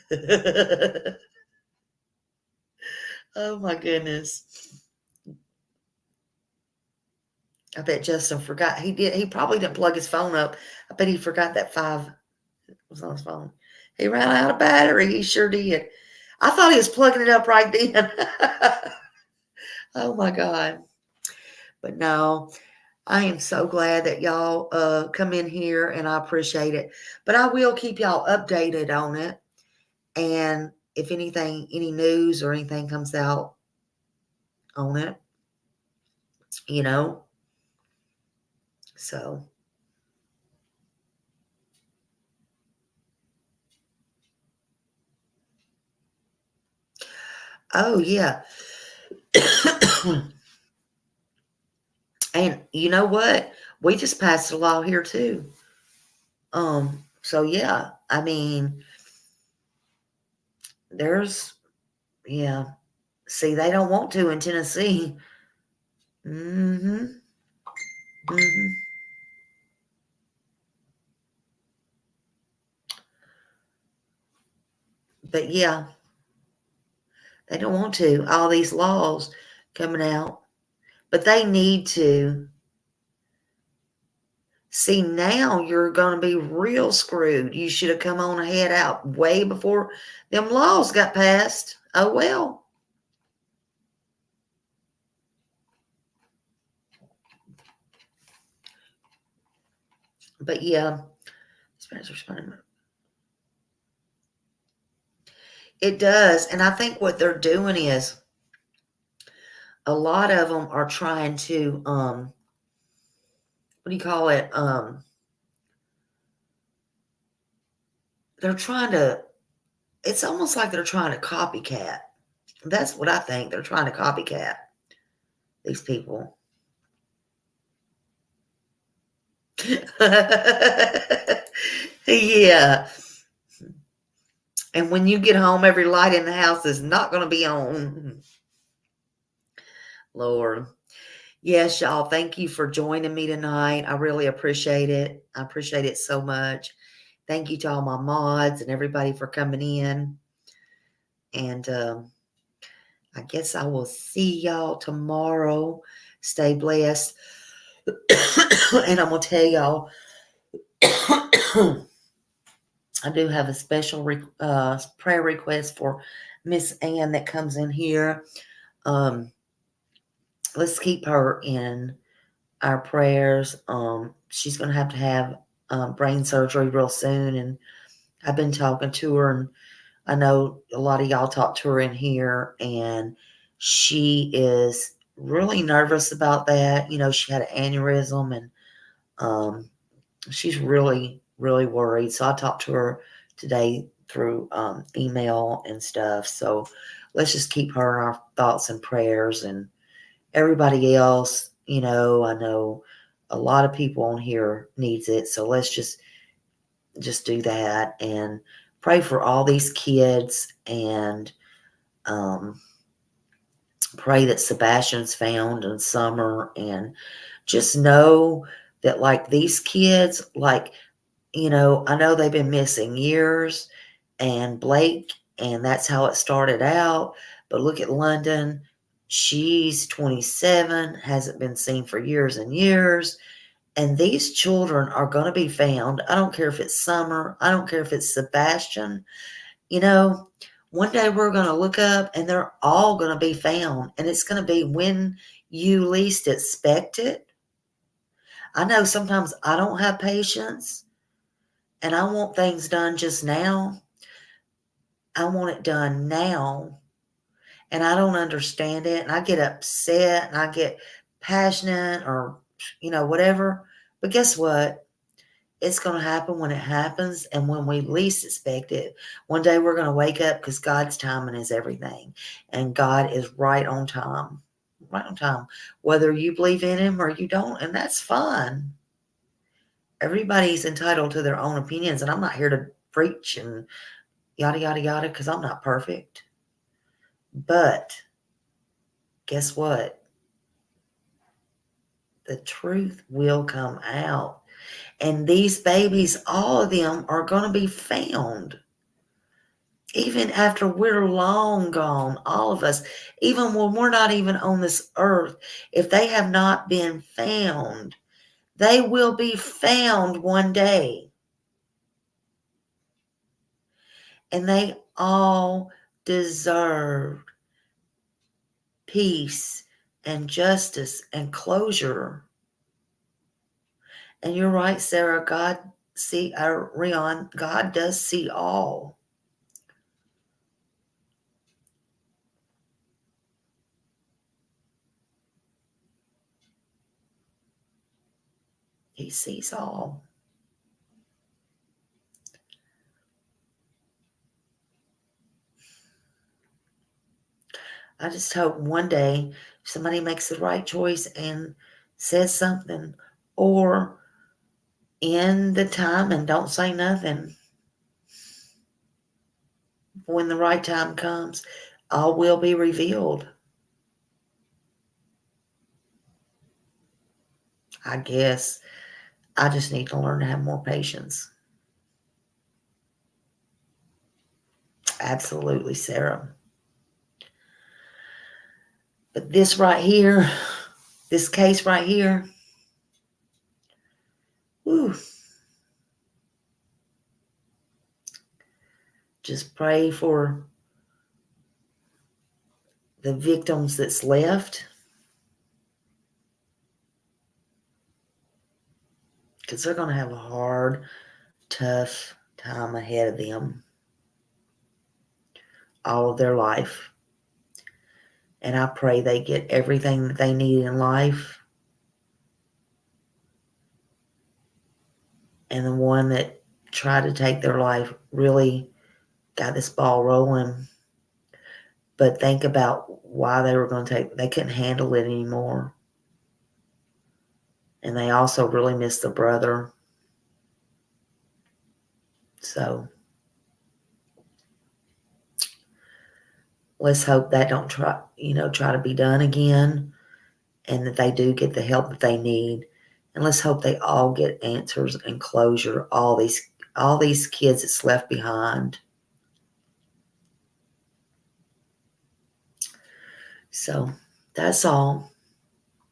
Oh, my goodness. I bet Justin forgot. He did. He probably didn't plug his phone up. I bet he forgot that 5 was on his phone. He ran out of battery. He sure did. I thought he was plugging it up right then. Oh my God. But no, I am so glad that y'all come in here, and I appreciate it. But I will keep y'all updated on it. And if anything, any news or anything comes out on it, you know. So oh yeah. And you know what? We just passed a law here too. So yeah, I mean, there's yeah. See, they don't want to in Tennessee. Mm-hmm. Mm-hmm. But yeah, they don't want to. All these laws coming out. But they need to. See, now you're going to be real screwed. You should have come on ahead out way before them laws got passed. Oh, well. But yeah, it does. And I think what they're doing is a lot of them are trying to, what do you call it? They're trying to, it's almost like they're trying to copycat. That's what I think. They're trying to copycat these people. Yeah. And when you get home, every light in the house is not going to be on. Lord. Yes, y'all. Thank you for joining me tonight. I really appreciate it. I appreciate it so much. Thank you to all my mods and everybody for coming in. And I guess I will see y'all tomorrow. Stay blessed. And I'm going to tell y'all I do have a special prayer request for Miss Ann that comes in here. Let's keep her in our prayers. She's going to have brain surgery real soon, and I've been talking to her, and I know a lot of y'all talked to her in here, and she is really nervous about that. You know, she had an aneurysm, and she's really, really worried. So I talked to her today through email and stuff. So let's just keep her in our thoughts and prayers, and everybody else. You know, I know a lot of people on here needs it. So let's just do that and pray for all these kids, and pray that Sebastian's found in summer, and just know that, like, these kids, like, you know, I know they've been missing years, and Blake, and that's how it started out. But look at London. She's 27, hasn't been seen for years and years. And these children are going to be found. I don't care if it's Summer. I don't care if it's Sebastian. You know, one day we're going to look up and they're all going to be found. And it's going to be when you least expect it. I know sometimes I don't have patience, and I want things done just now. I want it done now. And I don't understand it. And I get upset and I get passionate, or, you know, whatever. But guess what? It's going to happen when it happens, and when we least expect it. One day we're going to wake up, because God's timing is everything. And God is right on time. Right on time. Whether you believe in him or you don't, and that's fine. Everybody's entitled to their own opinions, and I'm not here to preach and yada, yada, yada, because I'm not perfect. But guess what? The truth will come out. And these babies, all of them, are going to be found. Even after we're long gone, all of us, even when we're not even on this earth, if they have not been found, they will be found one day. And they all deserve peace and justice and closure. And you're right, Sarah. Rion, God does see all. He sees all. I just hope one day somebody makes the right choice and says something, or in the time and don't say nothing. When the right time comes, all will be revealed. I guess I just need to learn to have more patience. Absolutely, Sarah. But this right here, this case right here, whew, just pray for the victims that's left, because they're going to have a hard, tough time ahead of them all of their life. And I pray they get everything that they need in life. And the one that tried to take their life really got this ball rolling. But think about why they were going to they couldn't handle it anymore. And they also really missed the brother. So let's hope that don't try to be done again, and that they do get the help that they need. And let's hope they all get answers and closure, all these kids that's left behind. So that's all.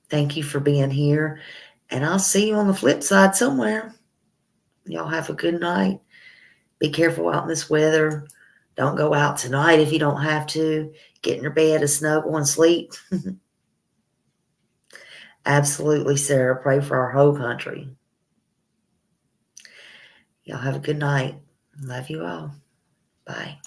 Thank you for being here, and I'll see you on the flip side somewhere. Y'all have a good night, Be careful out in this weather. Don't go out tonight if you don't have to. Get in your bed and snuggle and sleep. Absolutely, Sarah. Pray for our whole country. Y'all have a good night. Love you all. Bye.